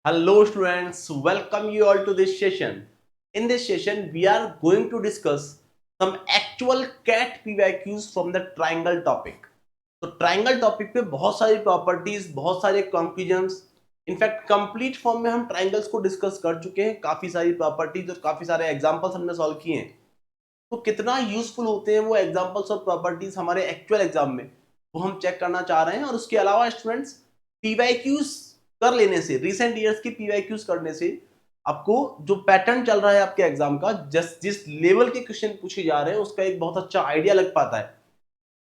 Hello students, welcome you all to this session. In this session, we are going to discuss some actual CAT PYQs from the triangle topic. तो triangle topic पे बहुत सारी properties, बहुत सारे conclusions, in fact complete form में हम triangles को discuss कर चुके हैं। काफी सारी प्रॉपर्टीज और काफी सारे एग्जांपल्स हमने सॉल्व किए हैं। तो कितना यूजफुल होते हैं वो एग्जांपल्स और प्रॉपर्टीज हमारे एक्चुअल एग्जाम में, वो हम चेक करना चाह रहे हैं। और उसके अलावा स्टूडेंट्स, पीवाईक्यूज कर लेने से, रिसेंट ईयर्स की पीवाईक्यूज करने से आपको जो पैटर्न चल रहा है आपके एग्जाम का, जिस लेवल के क्वेश्चन पूछे जा रहे हैं उसका एक बहुत अच्छा आइडिया लग पाता है।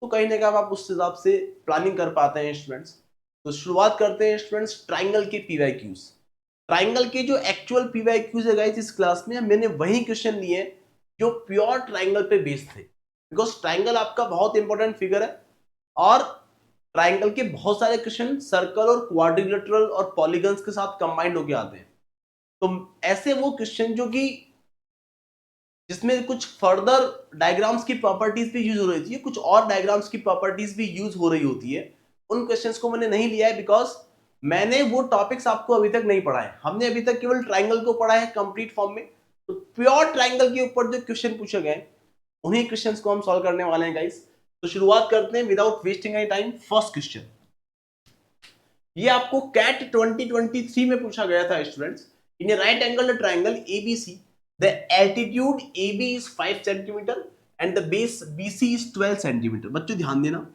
तो कहीं ना कहीं आप उस हिसाब से प्लानिंग कर पाते हैं स्टूडेंट्स। तो शुरुआत करते हैं स्टूडेंट्स ट्राइंगल के पीवाईक्यूज। ट्राइंगल के जो एक्चुअल पीवाईक्यूज है गाइस, इस क्लास में मैंने वही क्वेश्चन लिए जो प्योर ट्राइंगल पे बेस्ड थे, बिकॉज ट्राइंगल आपका बहुत इंपॉर्टेंट फिगर है और ट्राइंगल के बहुत सारे क्वेश्चन सर्कल और क्वाड्रिलेटरल और पॉलीगन्स के साथ कंबाइंड होके आते हैं। तो ऐसे वो क्वेश्चन जो कि जिसमें कुछ फर्दर डायग्राम्स की प्रॉपर्टीज भी यूज हो रही थी, कुछ और डायग्राम्स की प्रॉपर्टीज भी यूज हो रही होती है, उन क्वेश्चंस को मैंने नहीं लिया है बिकॉज मैंने वो टॉपिक्स आपको अभी तक नहीं पढ़ा है। हमने अभी तक केवल ट्राइंगल को पढ़ा है कंप्लीट फॉर्म में। तो प्योर ट्राइंगल के ऊपर जो क्वेश्चन पूछे गए उन्हीं क्वेश्चंस को हम सॉल्व करने वाले हैं गाइस। तो शुरुआत करते हैं without wasting any time. First question ये आपको कैट 2023 में पूछा गया था students. In A right angle triangle ABC, the altitude AB is 5 centimetre and the base BC is 12 centimetre. बच्चों ध्यान देना,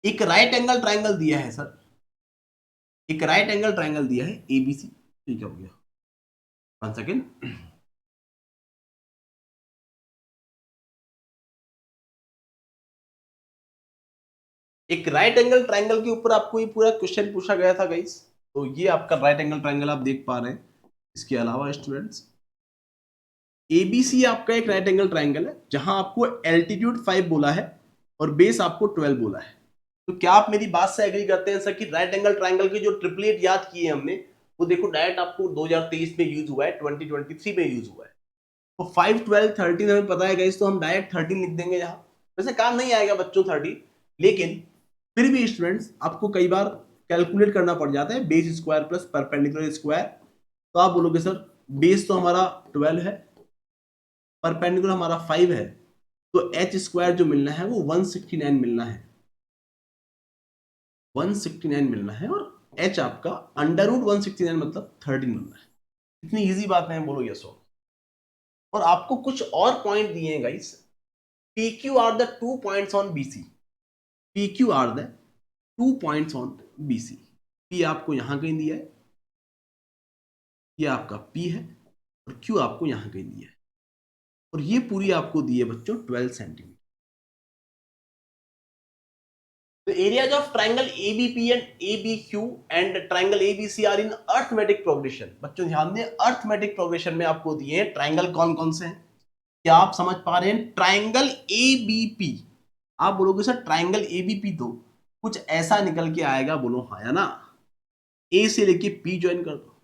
एक राइट एंगल ट्राइंगल दिया है सर, एक राइट एंगल ट्राइंगल दिया है ABC। ठीक है, हो गया। 1 सेकेंड। एक राइट एंगल ट्राइंगल के ऊपर आपको ये पूरा क्वेश्चन पूछा गया था गाइस। तो ये आपका राइट एंगल ट्राइंगल आप देख पा रहे हैं। इसके अलावा स्टूडेंट्स, एबीसी आपका एक राइट एंगल ट्राइंगल है जहां आपको एल्टीट्यूड 5 बोला है और बेस आपको 12 बोला है। तो क्या आप मेरी बात से एग्री करते हैं सर कि राइट एंगल ट्राइंगल के जो ट्रिपलेट याद किए हमने, वो देखो डायरेक्ट आपको 2023 में यूज हुआ है, 2023 में यूज हुआ है। तो 5, 12, 13 हमें पता है गाइस, तो हम डायरेक्ट 13 लिख देंगे यहाँ। वैसे काम नहीं आएगा बच्चों 30, लेकिन फिर भी स्टूडेंट्स आपको कई बार कैलकुलेट करना पड़ जाता है। Base square plus perpendicular square, तो आप बोलोगे सर बेस तो हमारा 12 है, परपेंडिकुलर हमारा 5 है, तो एच स्क्वायर जो मिलना है वो 169 मिलना है, 169 मिलना है। और एच आपका अंडर रूट 169 मतलब 13 मिलना है। इतनी इजी बात है, बोलो यस। और आपको कुछ और पॉइंट दिए हैं guys. P Q R the 2 points on BC, P Q R the 2 points on BC. P आपको यहां कहीं दिया है, ये आपका पी है, और क्यू आपको यहां कहीं दिया है, और ये पूरी आपको दी है बच्चों 12 centimetre. The areas of triangle ABP and ABQ and triangle ABC are in arithmetic progression। बच्चों ध्यान दें, arithmetic progression में आपको दिए हैं ट्राइंगल कौन कौन से हैं, क्या आप समझ पा रहे हैं? ट्राइंगल ABP, आप बोलोगे सर ट्राइंगल ABP तो कुछ ऐसा निकल के आएगा, बोलो हाँ या ना। ए से लेके पी ज्वाइन कर दो।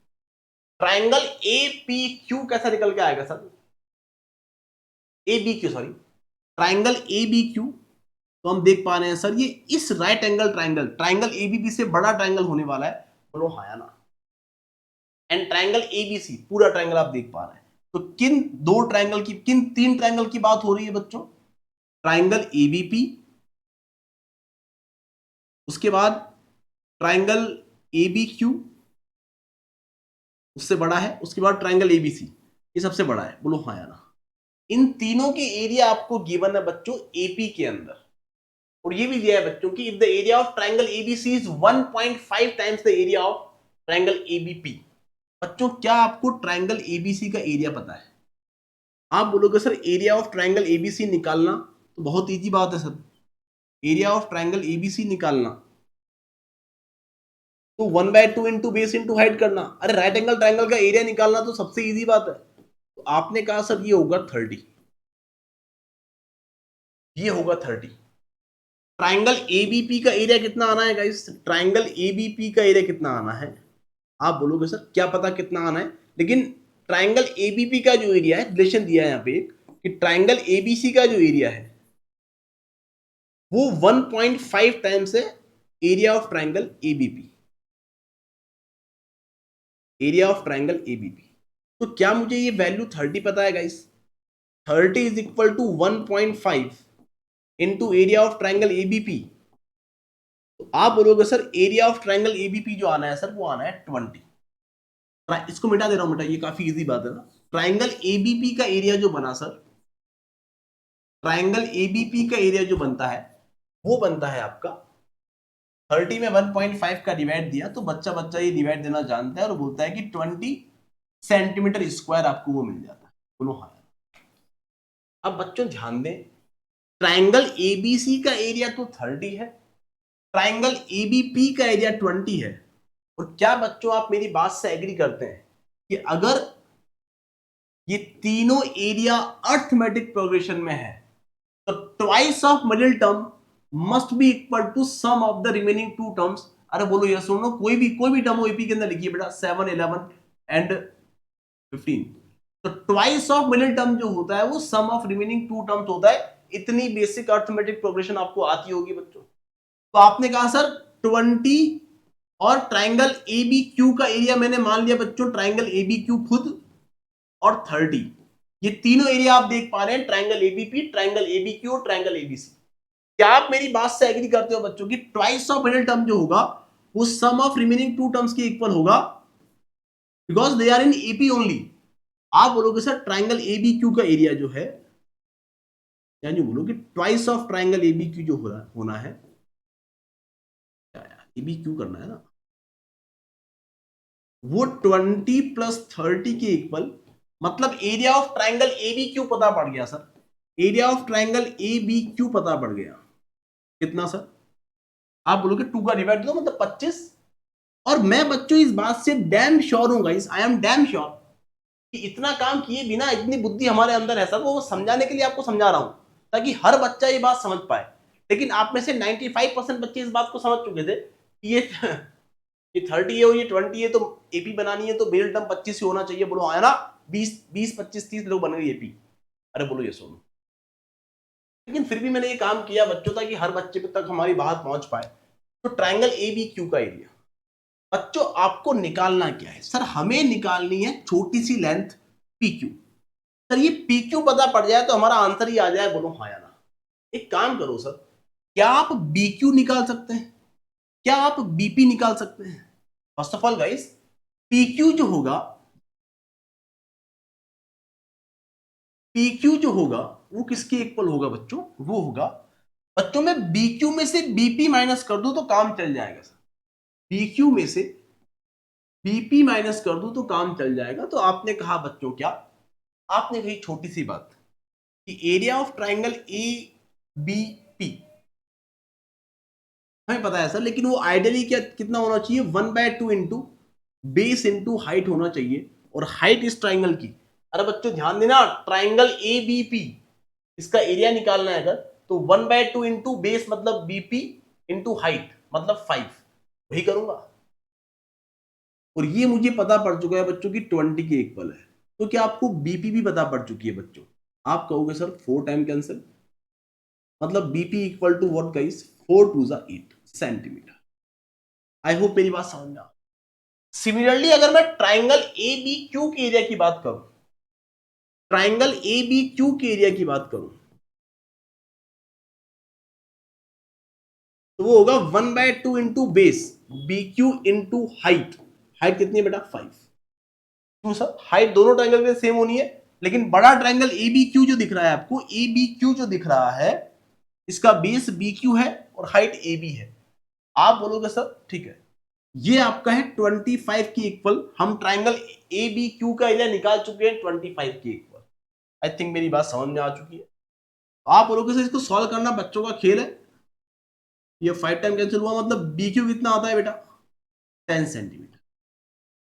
ट्राइंगल APQ कैसा निकल के आएगा sir? ABQ, sorry, triangle ABQ। तो हम देख पा रहे हैं सर ये इस right angle triangle, triangle ABP से बड़ा ट्राइंगल होने वाला है, बोलो हाँ या ना। एंड ट्राइंगल एबीसी पूरा ट्राइंगल आप देख पा रहे हैं। तो किन दो ट्राइंगल की, किन तीन ट्राइंगल की बात हो रही है बच्चों? ट्राइंगल एबीपी, उसके बाद ट्राइंगल एबीक्यू उससे बड़ा है, उसके बाद ट्राइंगल एबीसी ये सबसे बड़ा है, बोलो हाँ या ना। इन तीनों के एरिया आपको गिवन है बच्चों एपी के अंदर। और ये भी दिया है बच्चों की if the area of triangle ABC is 1.5 times the area of triangle ABP. बच्चों क्या आपको ट्राइंगल एबीसी का एरिया पता है? आप बोलोगे sir area of triangle ABC निकालना, तो बहुत इजी बात है sir. Area of triangle ABC निकालना तो 1/2 इंटू बेस इंटू हाइट करना। अरे राइट एंगल ट्राइंगल का एरिया निकालना तो सबसे इजी बात है। तो आपने कहा सर ये होगा 30, ये होगा 30। ट्राइंगल एबीपी का एरिया कितना आना है गाइस? ट्राइंगल एबीपी का एरिया कितना आना है? आप बोलोगे सर क्या पता कितना आना है, लेकिन ट्राइंगल एबीपी का जो एरिया है, रिलेशन दिया है यहाँ पे कि ट्राइंगल एबीसी का जो एरिया है वो 1.5 टाइम्स है area of triangle ABP. Area of triangle ABP. तो क्या मुझे ये वैल्यू 30 पता है guys? 30 is equal to 1.5 into area of triangle ABP. तो आप बोलोगे sir area of triangle ABP जो आना है सर वो आना है 20। इसको मिटा दे रहा हूं बेटा, ये काफी इजी बात है ना। ट्राइंगल एबीपी का एरिया जो बना सर, ट्राइंगल एबीपी का एरिया जो बनता है वो बनता है आपका 30 में 1.5 का डिवाइड दिया तो बच्चा बच्चा ये डिवाइड देना जानता है और बोलता है कि 20 सेंटीमीटर स्क्वायर आपको वो मिल जाता है। बोलो हाँ। अब बच्चों ध्यान दें, ट्राइंगल एबीसी का एरिया तो 30 है, ट्राइंगल एबीपी का एरिया 20 है। और क्या बच्चों आप मेरी बात से एग्री करते हैं कि अगर ये तीनों एरिया अर्थमेटिक प्रोग्रेशन में है तो twice of middle term must be equal to sum of the remaining two terms. अरे बोलो यस और नो, कोई भी टर्म एपी के अंदर लिखिए बेटा, 7, 11 एंड 15। तो ट्वाइस ऑफ मिडिल टर्म जो होता है वो sum of remaining two terms होता है। इतनी बेसिक अर्थमेटिक प्रोग्रेशन आपको आती होगी बच्चों। तो आपने कहा सर 20 और ट्राइंगल ए बी क्यू का एरिया मैंने मान लिया बच्चों, ट्राइंगल ए बी क्यू खुद और 30। ये तीनों एरिया आप देख पा रहे हैं, ट्राइंगल एबीपी, ट्राइंगल एबीक्यू और ट्राइंगल एबीसी। क्या आप मेरी बात से एग्री करते हो बच्चों की ट्वाइस ऑफ मिडिल टर्म जो होगा वो sum of remaining two terms के इक्वल होगा, because they are in AP only. आप बोलोगे सर ट्राइंगल एबीक्यू का एरिया जो है, यानी बोलोगे ट्वाइस ऑफ ट्राइंगल एबीक्यू जो होना है, एबीक्यू करना है ना, वो 20 प्लस 30 के इक्वल, मतलब एरिया ऑफ ट्राइंगल एबीक्यू पता पड़ गया सर। एरिया ऑफ ट्राइंगल एबीक्यू पता पड़ गया कितना सर? आप बोलोगे 2 का डिवाइड दो मतलब 25। और मैं बच्चों इस बात से डैम श्योर हूं guys, I am damn sure कि इतना काम किए बिना इतनी बुद्धि हमारे अंदर है सर, वो समझाने के लिए आपको समझा रहा हूं ताकि हर बच्चा ये बात समझ पाए। लेकिन आप में से 95% बच्चे इस बात को समझ चुके थे कि ये 30 है और ये 20 है तो एपी बनानी है तो मिडिल टर्म 25 ही होना चाहिए। बोलो आया ना, 20 25 30 लोग बन गए एपी। अरे बोलो ये सुनो, लेकिन फिर भी मैंने ये काम किया बच्चों ताकि हर बच्चे तक हमारी बात पहुंच पाए। तो ट्राइंगल ए बी क्यू का एरिया बच्चों आपको निकालना क्या है सर? हमें निकालनी है छोटी C length P Q. Sir ये पी क्यू पता पड़ जाए तो हमारा आंसर ही आ जाए। बोलो हाँ या ना। एक काम करो सर, क्या आप बी क्यू निकाल सकते हैं? क्या आप बीपी निकाल सकते हैं? First of all guys, P Q जो होगा, पी क्यू जो होगा वो किसके इक्वल होगा बच्चों? वो होगा बच्चों में बी क्यू में से बीपी माइनस कर दो तो काम चल जाएगा सर। बी क्यू में से बीपी माइनस कर दो तो काम चल जाएगा। तो आपने कहा बच्चों, क्या आपने कही छोटी सी बात कि area of triangle A B P हमें पता है सर, लेकिन वो आइडियली क्या कितना होना चाहिए? 1/2 इंटू बेस इंटू हाइट होना चाहिए, और हाइट इस ट्राइंगल की। अरे बच्चों ध्यान देना, ट्राइंगल ए बी पी इसका एरिया निकालना है अगर, तो 1/2 इंटू बेस मतलब बीपी इंटू हाइट मतलब 5, वही करूंगा। और ये मुझे पता पड़ चुका है बच्चों की 20 के इक्वल है। तो क्या आपको बीपी भी पता पड़ चुकी है बच्चों? आप कहोगे सर 4 टाइम कैंसिल, मतलब BP equal to what guys? 4 2 8 centimetre. I hope मेरी बात समझ में आ। सिमिलरली अगर मैं ट्राइंगल ए बी क्यू के एरिया की बात करूं, ट्राइंगल ए बी क्यू के एरिया की बात करूं, तो वो होगा 1/2 into base B Q into height. Height कितनी है बेटा? 5। क्यों सर? हाइट दोनों ट्राइंगल में सेम होनी है, लेकिन बड़ा ट्राइंगल ए बी क्यू जो दिख रहा है आपको, ए बी क्यू जो दिख रहा है, इसका बेस बी क्यू है और हाइट ए बी है। आप बोलोगे सर ठीक है, ये आपका है 25 की इक्वल। हम ट्राइंगल ए बी क्यू का एरिया निकाल चुके हैं 25 की इक्वल। आई थिंक मेरी बात समझ में आ चुकी है। आप बोलोगे सर इसको सॉल्व करना बच्चों का खेल है, ये 5 टाइम कैंसिल हुआ, मतलब बी क्यू कितना आता है बेटा? 10 सेंटीमीटर।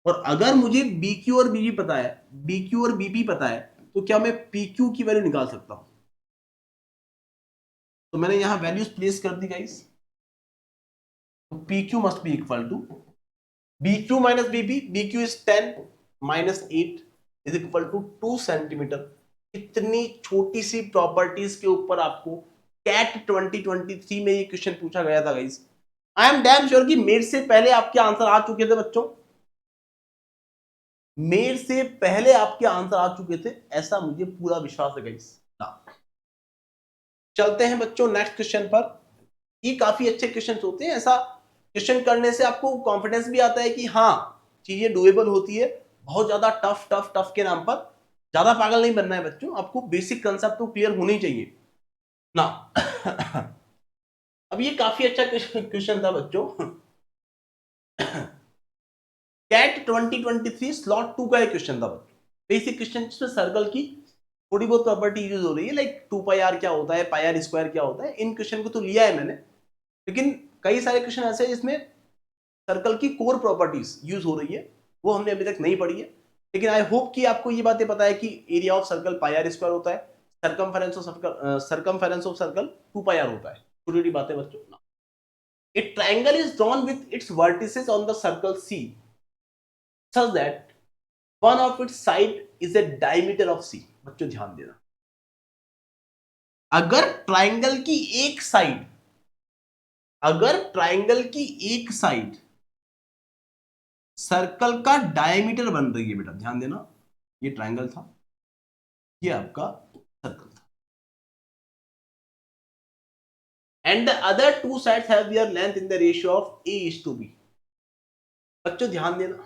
और अगर मुझे बी क्यू और बीबी पता है, बी क्यू और बीबी पता है, तो क्या मैं पी क्यू की वैल्यू निकाल सकता हूं? तो मैंने यहां वैल्यूज प्लेस कर दी गाइस। तो P Q must be equal to B Q minus BB. B Q is 10 minus 8 is equal to 2 centimetre. इतनी छोटी सी प्रॉपर्टीज के ऊपर आपको कैट 2023 में ये क्वेश्चन पूछा गया था guys. I am damn sure कि मेरे से पहले आपके आंसर आ चुके थे बच्चों। मेरे से पहले आपके आंसर आ चुके थे, ऐसा मुझे पूरा विश्वास है गाइस। चलते हैं बच्चों नेक्स्ट क्वेश्चन पर। ये काफी अच्छे क्वेश्चन होते हैं, ऐसा क्वेश्चन करने से आपको कॉन्फिडेंस भी आता है कि हाँ चीजें डुएबल होती है। बहुत ज्यादा टफ टफ टफ के नाम पर ज्यादा पागल नहीं बनना है बच्चों, आपको बेसिक कंसेप्ट तो क्लियर होनी चाहिए ना। अब ये काफी अच्छा क्वेश्चन था बच्चों। कैट 2023 स्लॉट 2 का एक क्वेश्चन था बच्चों, बेसिक क्वेश्चन जिसमें सर्कल की थोड़ी बहुत प्रॉपर्टी यूज हो रही है, लाइक 2 पाई आर क्या होता है, पाई आर स्क्वायर क्या होता है। इन क्वेश्चन को तो लिया है मैंने, लेकिन कई सारे क्वेश्चन ऐसे हैं जिसमें सर्कल की कोर प्रॉपर्टीज यूज हो रही है, वो हमने अभी तक नहीं पढ़ी है। लेकिन आई होप कि आपको ये बातें पता है कि area of circle pi r square होता है, circumference of circle 2 pi r होता है। छोटी छोटी बातें बच्चों। A triangle is drawn with its vertices on the circle C such that one of its side is a diameter of C। बच्चों ध्यान देना, अगर ट्राइंगल की एक साइड, अगर ट्राइंगल की एक साइड सर्कल का डायमीटर बन रही है, बेटा ध्यान देना, ये ट्राइंगल था, ये आपका सर्कल था, and the other two sides have their length in the ratio of A:B। बच्चों ध्यान देना,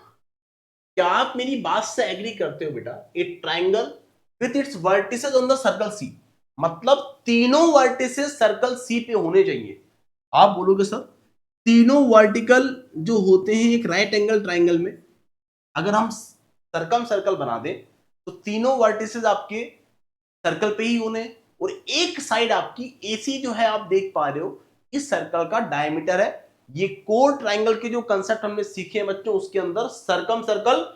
क्या आप मेरी बात से एग्री करते हो बेटा? A triangle with its vertices on the circle C, मतलब तीनों वर्टिसेस सर्कल सी पे होने चाहिए। आप बोलोगे सर तीनों वर्टिकल जो होते हैं एक राइट एंगल ट्राइंगल में, अगर हम सर्कम सर्कल बना दें तो तीनों वर्टिसेस आपके सर्कल पे ही होने, और एक साइड आपकी एसी जो है आप देख पा रहे हो इस सर्कल का डायमीटर है। ये कोर ट्राइंगल के जो कंसेप्ट हमने सीखे हैं बच्चों, उसके अंदर circum circle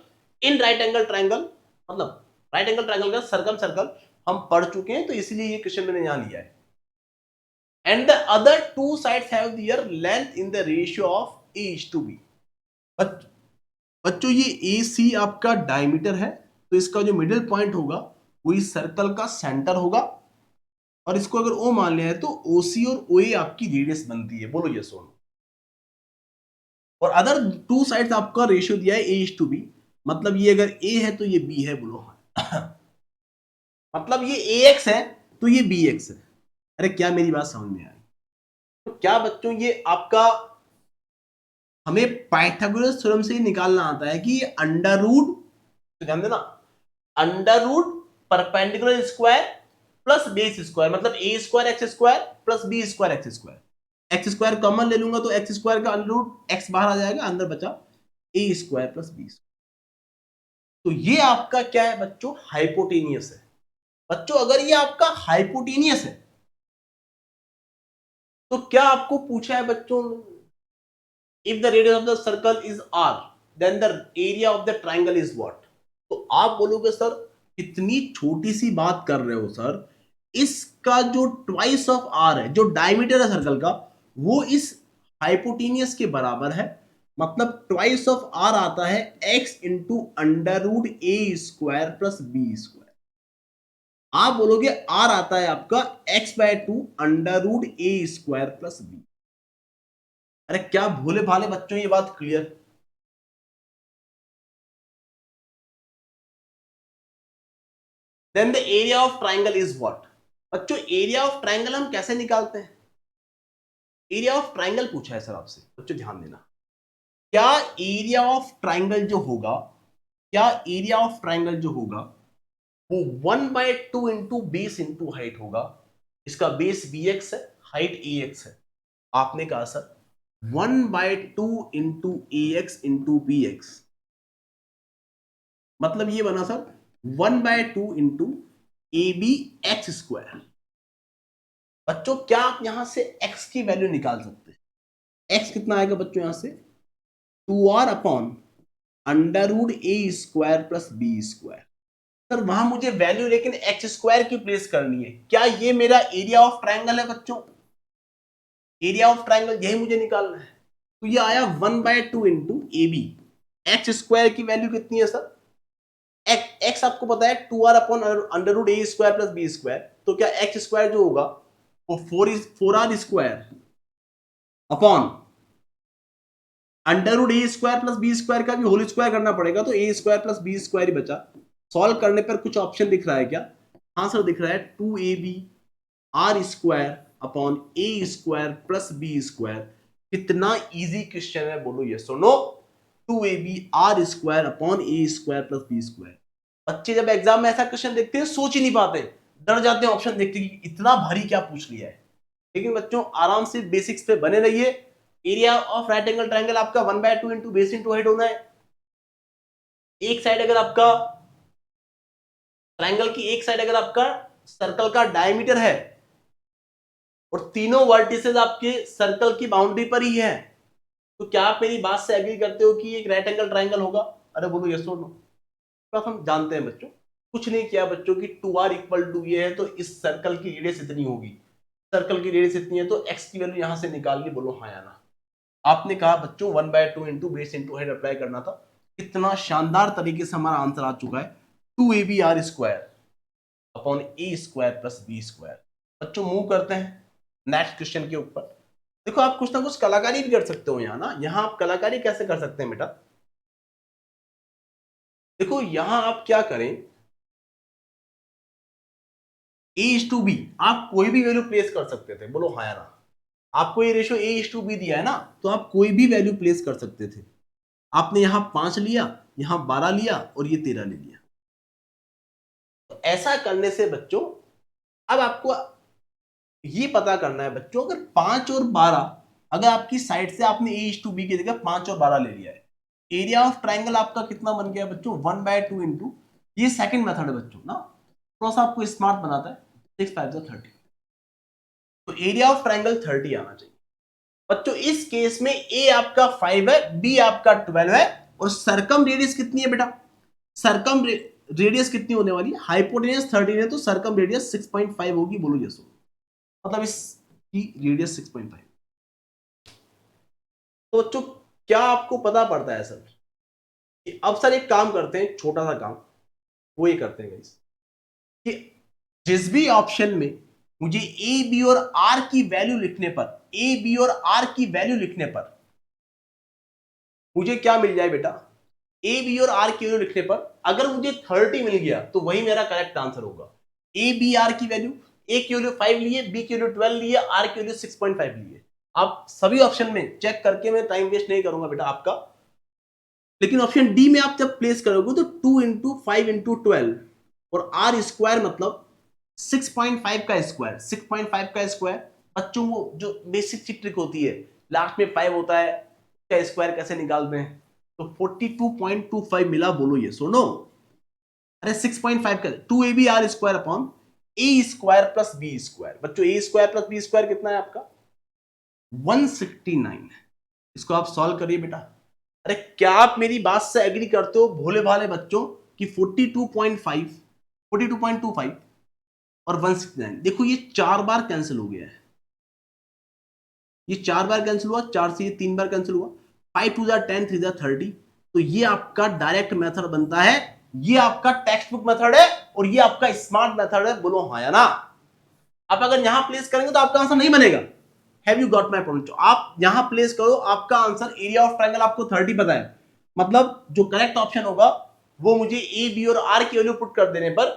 in right angle triangle, मतलब राइट एंगल ट्राइंगल का सर्कम सर्कल हम पढ़ चुके हैं, तो इसलिए ये क्वेश्चन मैंने यहां लिया है। And the other two sides have their length in the ratio of A:B। बच्चों ये AC आपका डायमीटर है, तो इसका जो मिडिल पॉइंट होगा वो इस सर्कल का सेंटर होगा, और इसको अगर O मान लिया है तो OC और OA आपकी रेडियस बनती है। बोलो यस और नो। और अदर टू साइड्स आपका रेशियो दिया है A:B, मतलब ये अगर A है तो ये B है। बोलो मतलब ये AX है तो ये BX है। अरे क्या मेरी बात समझ में आई? तो क्या बच्चों ये आपका, हमें पाइथागोरस थ्योरम से ही निकालना आता है कि ये अंडर रूट, तो ध्यान देना, under root perpendicular square plus base square, मतलब a square x square plus b square x square. X square common ले लूंगा तो एक्स स्क्वायर का अंडर रूट एक्स बाहर आ जाएगा, अंदर बचा ए स्क्वायर प्लस बी। तो ये आपका क्या है बच्चों? हाइपोटेनियस है। बच्चों अगर ये आपका हाइपोटेनियस है तो क्या आपको पूछा है बच्चों, if the radius of the circle is r then the area of the triangle is what? तो आप बोलोगे सर इतनी छोटी सी बात कर रहे हो सर, इसका जो ट्वाइस ऑफ r है, जो डायमीटर है सर्कल का, वो इस हाइपोटेनियस के बराबर है, मतलब ट्वाइस ऑफ r आता है x into under root a square plus b square. आप बोलोगे r आता है आपका x/2 under root a square plus b. अरे क्या भोले भाले बच्चों ये बात clear? Then the area of triangle is what? बच्चों एरिया ऑफ ट्राइंगल हम कैसे निकालते हैं? एरिया ऑफ ट्राइंगल पूछा है सर आपसे, बच्चों ध्यान देना। क्या एरिया ऑफ ट्राइंगल जो होगा, क्या एरिया ऑफ ट्राइंगल जो होगा वो 1/2 इंटू बेस इंटू हाइट होगा। इसका बेस bx है, हाइट ax है। आपने कहा sir 1/2 into ax into bx, मतलब ये बना sir 1/2 into a b x square. बच्चों क्या आप यहां से x की वैल्यू निकाल सकते हैं? x कितना आएगा बच्चों यहां से? 2r upon under root a square plus b square. Sir वहां मुझे वैल्यू लेकिन एक्स स्क्वायर की प्लेस करनी है। क्या ये मेरा एरिया ऑफ ट्राइंगल है बच्चों? एरिया ऑफ ट्राइंगल यही मुझे निकालना है। तो ये आया 1/2 into a b. X square की वैल्यू कितनी है सर? एक्स आपको पता है 2r upon under root a square plus b square. तो क्या एक्स स्क्वायर जो होगा वो 4r square upon under root a square plus b square का भी होल स्क्वायर करना पड़ेगा, तो a square plus b square ही बचा। सॉल्व करने पर कुछ ऑप्शन दिख रहा है क्या? हाँ सर दिख रहा है, 2ab r square upon a square plus b square. कितना इजी क्वेश्चन है, बोलो यस और no. 2ab r square upon a square plus b square. बच्चे जब एग्जाम में ऐसा क्वेश्चन देखते हैं सोच ही नहीं पाते, डर जाते हैं ऑप्शन देखते कि इतना भारी क्या पूछ लिया है। लेकिन बच्चों आराम से बेसिक्स पे बने रहिए। Area of right angle triangle आपका 1/2 इंटू बेस इंटू हाइट होना है। एक साइड अगर आपका ट्रायंगल की एक साइड अगर आपका सर्कल का डायमीटर है और तीनों वर्टिसेस आपके सर्कल की बाउंड्री पर ही है, तो क्या आप मेरी बात से एग्री करते हो कि एक राइट एंगल ट्रायंगल होगा? अरे बोलो यस और नो। तो हम जानते हैं बच्चों, कुछ नहीं किया बच्चों की 2r इक्वल टू ये है, तो इस सर्कल की रेडियस इतनी होगी, सर्कल की रेडियस इतनी है, तो x की वैल्यू यहां से निकाल ली। बोलो हाँ या ना। आपने कहा बच्चों 1/2 into base into height apply करना था। कितना शानदार तरीके से हमारा आंसर आ चुका है, 2ab r square upon a square plus b square. बच्चों मूव करते हैं नेक्स्ट क्वेश्चन के ऊपर। देखो आप कुछ ना कुछ कलाकारी भी कर सकते हो यहाँ ना। यहाँ आप कलाकारी कैसे कर सकते हैं बेटा? देखो यहां आप क्या करें, a/b आप कोई भी वैल्यू प्लेस कर सकते थे। बोलो हाँ या ना। आपको ये रेशियो a/b दिया है ना, तो आप कोई भी वैल्यू प्लेस कर सकते थे। आपने यहां 5 लिया, यहां 12 लिया और ये 13 ले लिया। तो ऐसा करने से बच्चों अब आपको ये पता करना है बच्चों, अगर 5 और 12 अगर आपकी साइड से आपने a/b की जगह 5 और 12 ले लिया है, एरिया ऑफ ट्राइंगल आपका कितना बन गया बच्चों? 1/2 इंटू, ये सेकंड मेथड है बच्चों ना, थोड़ा सा आपको स्मार्ट बनाता है। 6 5 30, तो एरिया ऑफ ट्राइंगल 30 आना चाहिए बच्चों। इस केस में ए आपका 5 है, बी आपका 12 है, और सरकम रेडियस कितनी है बेटा? सरकम रेडियस कितनी होने वाली है? हाइपोटेन्यूज 13 है, तो सरकम रेडियस 6.5 होगी। बोलो यस। मतलब इसकी रेडियस 6.5। तो बच्चों क्या आपको पता पड़ता है सर? अब सर एक काम करते हैं, छोटा सा काम वो ये करते हैं गाइस, कि जिस भी ऑप्शन में मुझे ए बी और आर की वैल्यू लिखने पर, ए बी और आर की वैल्यू लिखने पर मुझे क्या मिल जाए बेटा? ए बी और आर की वैल्यू लिखने पर अगर मुझे 30 मिल गया तो वही मेरा करेक्ट आंसर होगा। ए बी आर की वैल्यू, ए की वैल्यू 5 लिए, बी की वैल्यू 12 लिए, आर की वैल्यू 6.5 लिए। आप सभी ऑप्शन में चेक करके, मैं टाइम वेस्ट नहीं करूंगा बेटा आपका। लेकिन ऑप्शन डी में आप जब प्लेस करोगे तो 2 इंटू 5 इंटू 12 और आर स्क्वायर मतलब 6.5 का स्क्वायर। 6.5 का स्क्वायर बच्चों वो जो बेसिक सी ट्रिक होती है, लास्ट में 5 होता है, उसका स्क्वायर कैसे निकालते हैं, तो 42.25 मिला। बोलो ये सुनो। अरे 6.5 का 2ab r square upon a square plus b square. बच्चों a square plus b square कितना है आपका? 169। इसको आप सॉल्व करिए बेटा। अरे क्या आप मेरी बात से एग्री करते हो भोले भाले बच्चों कि 42.5 42.25 और 169, देखो ये 4 बार कैंसिल हो गया है, ये 4 बार कैंसिल हुआ, 4 से ये 3 बार कैंसिल हुआ, 5 2 10 3 30। तो ये आपका डायरेक्ट मेथड बनता है, ये आपका टेक्स्ट बुक मेथड है और ये आपका स्मार्ट मेथड है। बोलो हाँ या ना। आप अगर यहां प्लेस करेंगे तो आपका आंसर नहीं बनेगा। Have you got my point? आप यहां प्लेस करो, आपका आंसर एरिया ऑफ ट्रायंगल आपको 30 पता है, मतलब जो करेक्ट ऑप्शन होगा वो मुझे ए बी और आर की वैल्यू पुट कर देने पर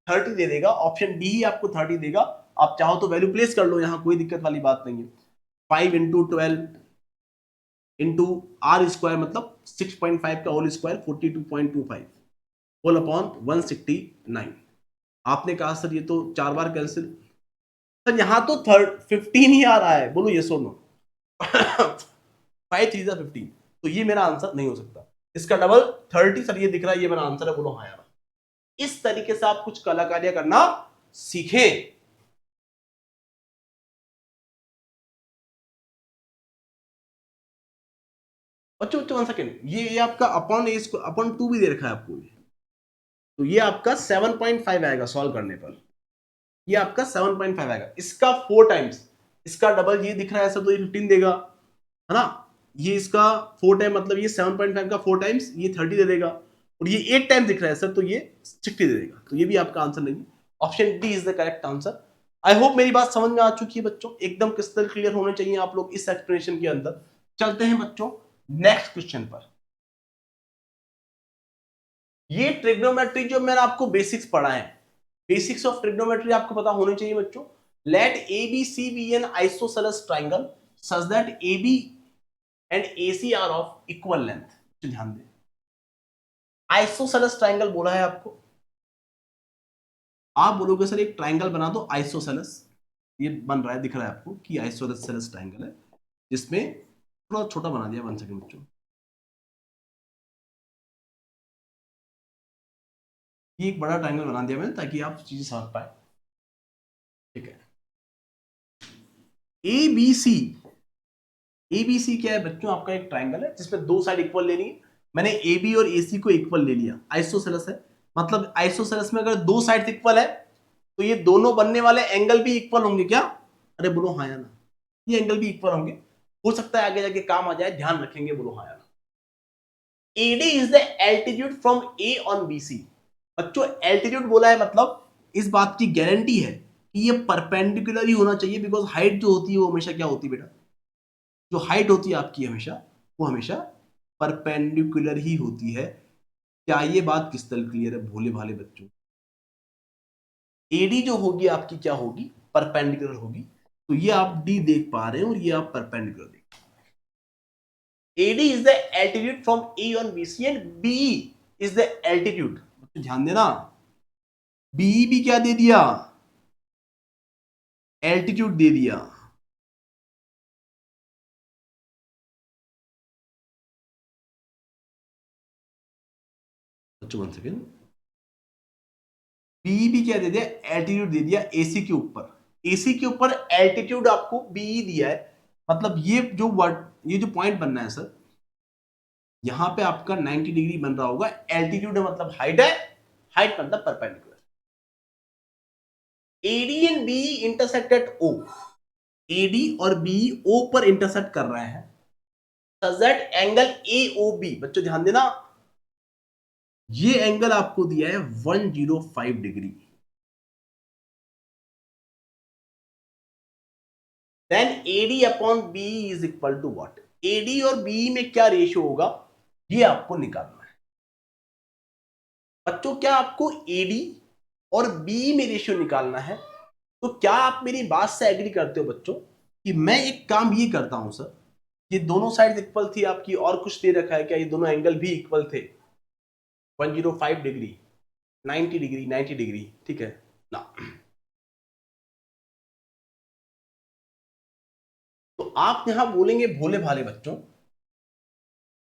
30 दे देगा। ऑप्शन डी ही आपको 30 देगा। आप चाहो तो वैल्यू प्लेस कर लो, यहां कोई दिक्कत वाली बात नहीं है। 5 इंटू 12 इंटू आर स्क्वायर मतलब 6.5 का होल स्क्वायर 42.25 होल अपॉन 169। आपने कहा सर ये तो 4 बार कैंसिल, सर यहां तो 15 ही आ रहा है। बोलो ये सो नो। 5 3 15, तो ये मेरा आंसर नहीं हो सकता। इसका डबल 30 सर ये दिख रहा है, ये मेरा आंसर है। बोलो हाँ यार। इस तरीके से आप कुछ कलाकारियां करना सीखें। बच्चों बच्चों 1 सेकेंड, ये आपका अपॉन इसको अपॉन 2 भी दे रखा है आपको, तो ये आपका 7.5 आएगा सॉल्व करने पर। ये आपका 7.5 आएगा, इसका 4 टाइम्स, इसका डबल ये दिख रहा है सर, तो ये 15 देगा, है ना। ये इसका 4 टाइम मतलब ये 7.5 का 4 टाइम्स ये 30 दे देगा, और ये 8 टाइम दिख रहा है सर, तो ये 60 दे देगा। तो ये भी आपका आंसर नहीं, option D is the correct answer. I hope मेरी बात समझ में आ चुकी है बच्चों, एकदम क्रिस्टल क्लियर होने चाहिए आप लोग इस एक्सप्लेनेशन के अंदर। चलते हैं बच्चों नेक्स्ट क्वेश्चन पर, ये ट्रिग्नोमेट्री जो मैंने आपको बेसिक्स पढ़ा है, बेसिक्स ऑफ ट्रिग्नोमेट्री आपको पता होने चाहिए बच्चों। Let A B C be an isosceles triangle such that A B and A C are of equal length. ध्यान दें, आइसोसेलेस ट्राइंगल बोला है आपको, आप बोलोगे सर एक ट्राइंगल बना दो आइसोसेलेस, ये बन रहा है, दिख रहा है आपको कि आइसोसेलेस ट्राइंगल है, जिसमें थोड़ा छोटा बना दिया, 1 सेकंड बच्चों, ये एक बड़ा ट्राइंगल बना दिया मैंने ताकि आप चीजें समझ पाए। ठीक है, ए बी सी, ए बी सी क्या है बच्चों, आपका एक ट्राइंगल है जिसमें दो साइड इक्वल लेनी है। मैंने ए बी और ए सी को इक्वल ले लिया, आइसोसेलेस है, मतलब आइसोसेलेस में अगर दो साइड इक्वल है तो ये दोनों बनने वाले एंगल भी इक्वल होंगे क्या? अरे बोलो हाँ या ना, ये एंगल भी इक्वल होंगे। हो सकता है आगे जाके काम आ जाए, ध्यान रखेंगे, बोलो हाँ या ना। AD is the altitude from A on BC। बच्चों एल्टीट्यूड बोला है मतलब इस बात की गारंटी है कि ये परपेंडिकुलर ही होना चाहिए, बिकॉज हाइट जो होती है वो हमेशा क्या होती है बेटा, जो हाइट होती है आपकी हमेशा, वो हमेशा परपेंडिकुलर ही होती है। क्या ये बात क्रिस्टल क्लियर है भोले भाले बच्चों? एडी जो होगी आपकी क्या होगी, परपेंडिकुलर होगी। तो ये आप डी देख पा रहे हैं और ये आप परपेंडिकुलर देख, AD is the altitude from A on BC and BE is the altitude। ध्यान देना, BE भी क्या दे दिया, एल्टीट्यूड दे दिया। बच्चों 1 सेकेंड, BE भी क्या दे दिया, एल्टीट्यूड दे दिया AC के ऊपर। AC के ऊपर एल्टीट्यूड आपको BE दिया है, मतलब ये जो वर्ड, ये जो पॉइंट बनना है सर, यहां पे आपका 90 डिग्री बन रहा होगा। एल्टीट्यूड है मतलब हाइट है, हाइट मतलब perpendicular. AD and BE intersect at O, AD और BE O पर इंटरसेक्ट कर रहे हैं, सच दैट एंगल AOB, बच्चों ध्यान देना, ये एंगल आपको दिया है 105 degree. Then AD upon BE is equal to what, AD और BE में क्या रेशियो होगा, ये आपको निकालना है। बच्चों क्या आपको AD और BE में रेशियो निकालना है, तो क्या आप मेरी बात से एग्री करते हो बच्चों कि मैं एक काम ये करता हूं सर, ये दोनों साइड इक्वल थी आपकी, और कुछ दे रखा है क्या, ये दोनों एंगल भी इक्वल थे, 105 डिग्री, 90 डिग्री, 90 डिग्री, ठीक है ना। तो आप यहां बोलेंगे भोले भाले बच्चों,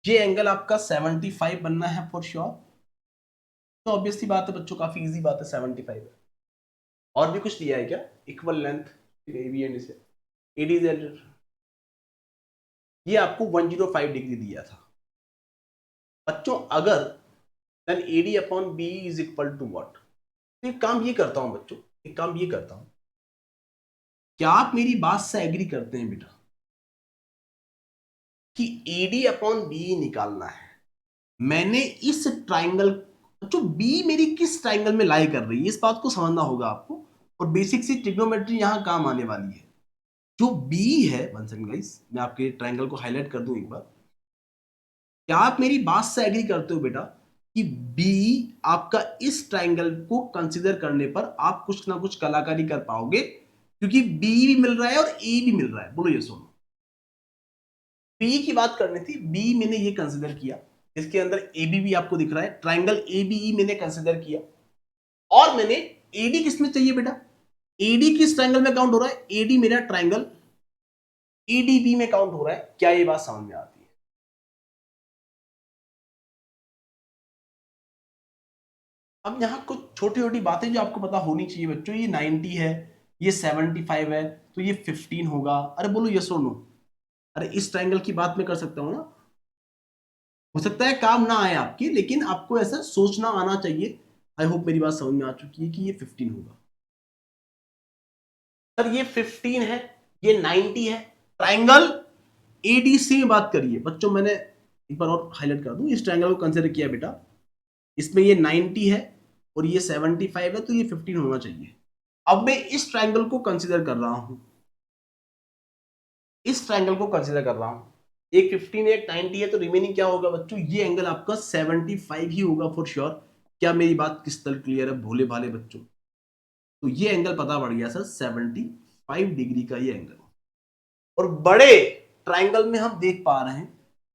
ये एंगल आपका 75 बनना है फॉर श्योर। तो ऑब्वियसली बात है बच्चों, काफी इजी बात है, 75 है। और भी कुछ दिया है क्या, equal length A B and से, एडी ये आपको 105 डिग्री दिया था बच्चों। अगर then AD upon BE is equal to what, तो एक काम ये करता हूं बच्चों, एक काम ये करता हूं, क्या आप मेरी बात से एग्री करते हैं बेटा कि AD अपॉन BE निकालना है। मैंने इस ट्राइंगल, जो बी मेरी किस ट्राइंगल में लाई कर रही है, इस बात को समझना होगा आपको, और बेसिक सी ट्रिग्नोमेट्री यहां काम आने वाली है। जो बी है, 1 सेकंड गाइस, मैं आपके ट्राइंगल को हाईलाइट कर दूं एक बार, क्या आप मेरी बात से एग्री करते हो बेटा कि बी आपका इस ट्राइंगल को कंसीडर करने पर आप कुछ ना कुछ कलाकारी कर पाओगे, क्योंकि बी भी मिल रहा है और ए भी मिल रहा है, बोलो ये सुनो। बी की बात करनी थी, बी मैंने ये कंसीडर किया, इसके अंदर ए बी भी आपको दिख रहा है, ट्राइंगल ए बी ई मैंने कंसीडर किया, और मैंने एडी किसमें चाहिए बेटा, एडी किस ट्राइंगल में काउंट हो रहा है, एडी मेरा ट्राइंगल एडीबी में काउंट हो रहा है। क्या ये बात समझ में आती है? अब यहां कुछ छोटी छोटी बातें जो आपको पता होनी चाहिए बच्चों, ये 90 है, ये 75 है, तो ये 15 होगा। अरे बोलो यस और नो, अरे इस ट्राइंगल की बात मैं कर सकता हूं ना, हो सकता है काम ना आए आपकी, लेकिन आपको ऐसा सोचना आना चाहिए। आई होप मेरी बात समझ में आ चुकी है कि ये 15 होगा सर, ये 15 है, ये 90 है। ट्राइंगल एडीसी में बात करिए बच्चों, मैंने एक बार और हाईलाइट कर दूं, इस ट्राइंगल को कंसीडर किया बेटा, इसमें ये 90 है और ये 75 है, तो ये 15 होना चाहिए। अब मैं इस ट्राइंगल को कंसीडर कर रहा हूं, इस ट्राइंगल को कंसीडर कर रहा हूं, एक 15 एक 90 है, तो रिमेनिंग क्या होगा बच्चों, ये एंगल आपका 75 ही होगा फॉर श्योर। क्या मेरी बात क्रिस्टल क्लियर है भोले भाले बच्चों? तो ये एंगल पता पड़ गया सर, 75 डिग्री का ये एंगल। और बड़े ट्राइंगल में हम देख पा रहे हैं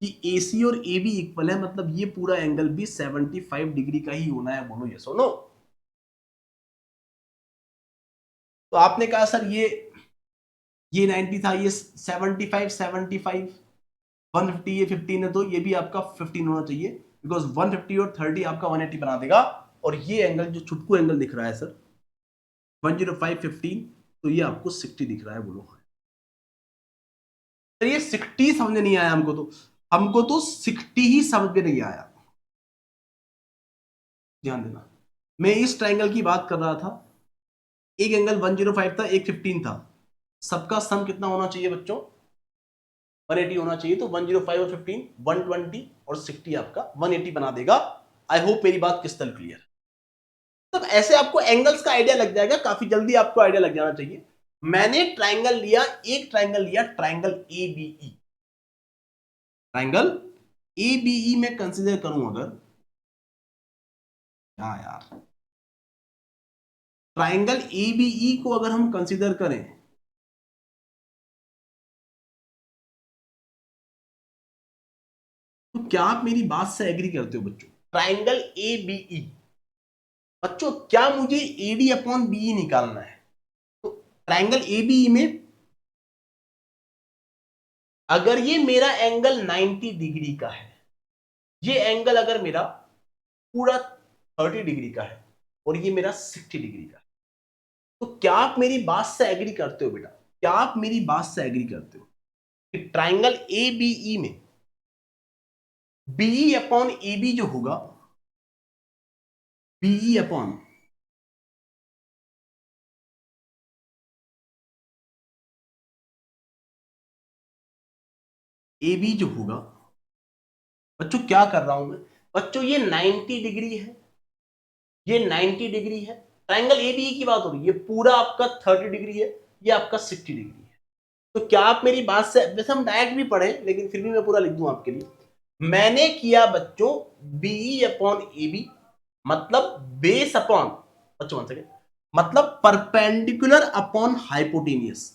कि AC और AB इक्वल है, मतलब ये पूरा एंगल भी 75 डिग्री का ही होना है। बोलो यस और नो। तो आपने कहा सर ये 90 था, ये 75 150, ये 15 है, तो ये भी आपका 15 होना चाहिए, बिकॉज 150 और 30 आपका 180 बना देगा। और ये एंगल जो छुटकू एंगल दिख रहा है सर 105 15, तो ये आपको 60 दिख रहा है। बोलो सर ये 60 समझ नहीं आया हमको, तो हमको तो 60 ही समझ में नहीं आया। ध्यान देना, मैं इस ट्राइंगल की बात कर रहा था, एक एंगल 105 था, एक 15 था, सबका सम कितना होना चाहिए बच्चों, 180 होना चाहिए। तो 105 और 15 120 और 60 आपका 180 बना देगा। आई होप मेरी बात क्रिस्टल क्लियर। तब ऐसे आपको एंगल्स का आइडिया लग जाएगा, काफी जल्दी आपको आइडिया लग जाना चाहिए। मैंने ट्राइंगल लिया, एक ट्राइंगल लिया, ट्राइंगल ABE। ट्राइंगल ABE में कंसीडर करूं अगर, हाँ यार, ट्राइंगल ABE को अगर हम कंसीडर करें, तो क्या आप मेरी बात से एग्री करते हो बच्चों? ट्राइंगल ABE, बच्चों क्या मुझे AD अपॉन BE निकालना है? तो ट्राइंगल ABE में अगर ये मेरा एंगल 90 डिग्री का है, ये एंगल अगर मेरा पूरा 30 डिग्री का है, और ये मेरा 60 डिग्री का है, तो क्या आप मेरी बात से एग्री करते हो बेटा? क्या आप मेरी बात से एग्री करते हो कि ट्राइंगल ABE में BE अपॉन AB जो होगा, BE अपॉन AB जो होगा, बच्चों क्या कर रहा हूं मैं, बच्चों ये 90 डिग्री है, ये 90 डिग्री है, ट्राइंगल ABE की बात हो रही है, ये पूरा आपका 30 डिग्री है, ये आपका 60 डिग्री है। तो क्या आप मेरी बात से, वैसे हम डायरेक्ट भी पढ़े लेकिन फिर भी मैं पूरा लिख दूं आपके लिए। मैंने किया बच्चों BE अपॉन AB, मतलब बेस अपॉन, बच्चों 1 सेकेंड, मतलब परपेंडिकुलर अपॉन हाइपोटेनियस।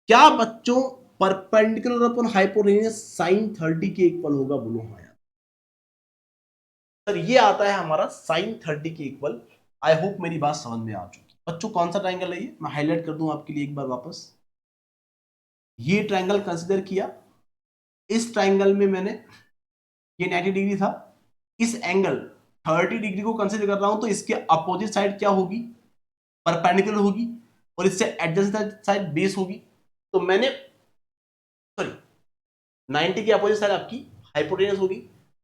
क्या बच्चों परपेंडिकुलर अपॉन हाइपोटेनियस साइन 30 के इक्वल होगा? बोलो हाँ यार। सर ये आता है हमारा साइन 30 के इक्वल। आई होप मेरी बात समझ में आ चुकी बच्चों। कौन सा ट्राइंगल है ये, मैं हाईलाइट कर दूं आपके लिए एक बार वापस। ये ट्राइंगल कंसीडर किया, इस ट्राइंगल में मैंने, ये 90 डिग्री था, इस एंगल 30 डिग्री को कंसीडर कर रहा हूं, तो इसके अपोजिट साइड क्या होगी, परपेंडिकुलर होगी, और इससे एडजेसेंट साइड बेस होगी। तो मैंने, सॉरी, 90 की अपोजिट साइड आपकी हाइपोटेनस होगी,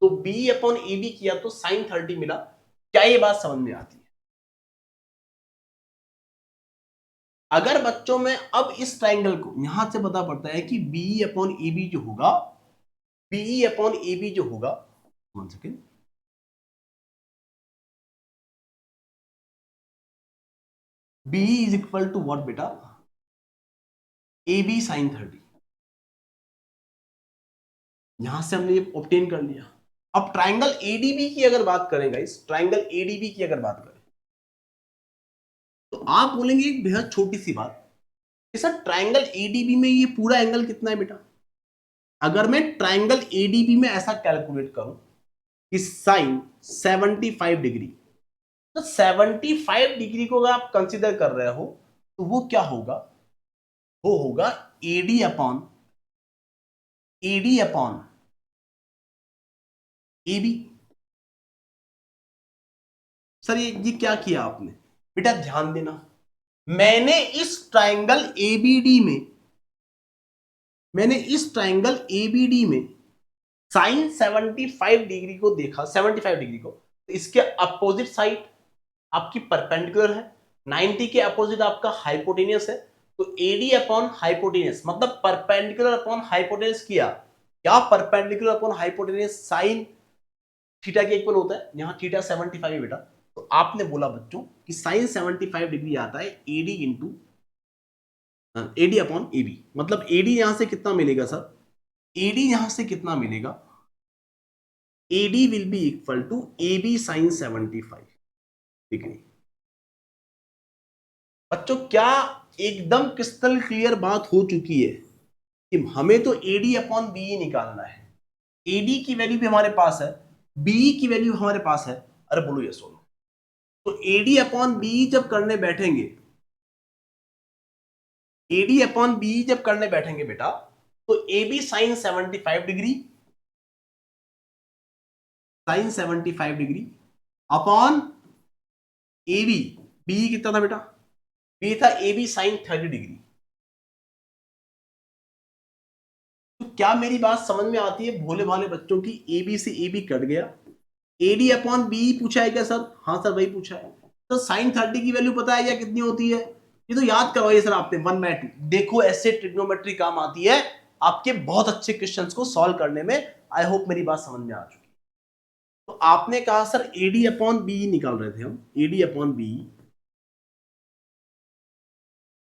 तो बी अपॉन ए बी किया तो साइन 30 मिला। क्या ये बात समझ में आती है? अगर बच्चों में अब इस ट्राइंगल को यहां से पता पड़ता है कि बी अपॉन ए बी जो होगा, बी अपॉन ए बी जो होगा, 1 second, B is equal to what बेटा, ए बी साइन 30। यहां से हमने ये ऑब्टेन कर लिया। अब ट्राइंगल एडीबी की अगर बात करें गाइस, ट्राइंगल एडीबी की अगर बात करें, तो आप बोलेंगे एक बेहद छोटी सी बात कि सर ट्राइंगल एडीबी में ये पूरा एंगल कितना है बेटा? अगर मैं ट्राइंगल एडीबी में ऐसा कैलकुलेट करूं कि साइन 75 डिग्री, तो 75 डिग्री को अगर आप कंसीडर कर रहे हो, तो वो क्या होगा, वो होगा AD upon A B. Sir ये क्या किया आपने बेटा? ध्यान देना, मैंने इस ट्राइंगल एबीडी में, मैंने इस ट्राइंगल एबीडी में साइन 75 डिग्री को देखा, 75 डिग्री को, तो इसके अपोजिट साइड आपकी परपेंडिकुलर है, 90 के अपोजिट आपका हाइपोटेनियस है, तो एडी अपॉन हाइपोटेनियस मतलब परपेंडिकुलर अपॉन हाइपोटेनियस किया। क्या perpendicular upon hypotenuse sine theta के इक्वल होता है? यहां थीटा 75 है बेटा, तो आपने बोला बच्चों कि साइन 75 डिग्री आता है AD into AD upon AB, मतलब एडी यहां से कितना मिलेगा सर, AD यहां से कितना मिलेगा, AD will be equal to AB sin 75 degree. बच्चों क्या एकदम क्रिस्टल क्लियर बात हो चुकी है कि हमें तो AD अपॉन BE निकालना है। AD की वैल्यू भी हमारे पास है, BE की वैल्यू हमारे पास है। अरे बोलो ये सोलो, तो AD अपॉन BE जब करने बैठेंगे, AD अपॉन BE जब करने बैठेंगे बेटा, तो AB sin 75 degree, sin 75 degree upon AB, BE कितना था बेटा, BE था AB sin 30 डिग्री। तो क्या मेरी बात समझ में आती है भोले भाले बच्चों की? AB से AB कट गया, AD अपॉन BE पूछा है क्या सर? हाँ सर वही पूछा है। तो sin 30 की वैल्यू पता है क्या कितनी होती है? ये तो याद करवाइए सर आपने 1/2। देखो ऐसे ट्रिग्नोमेट्री काम आती है आपके बहुत अच्छे क्वेश्चंस को सॉल्व करने में। आई होप मेरी बात समझ में आ चुकी। तो आपने कहा सर AD अपॉन BE निकाल रहे थे हम, AD अपॉन BE,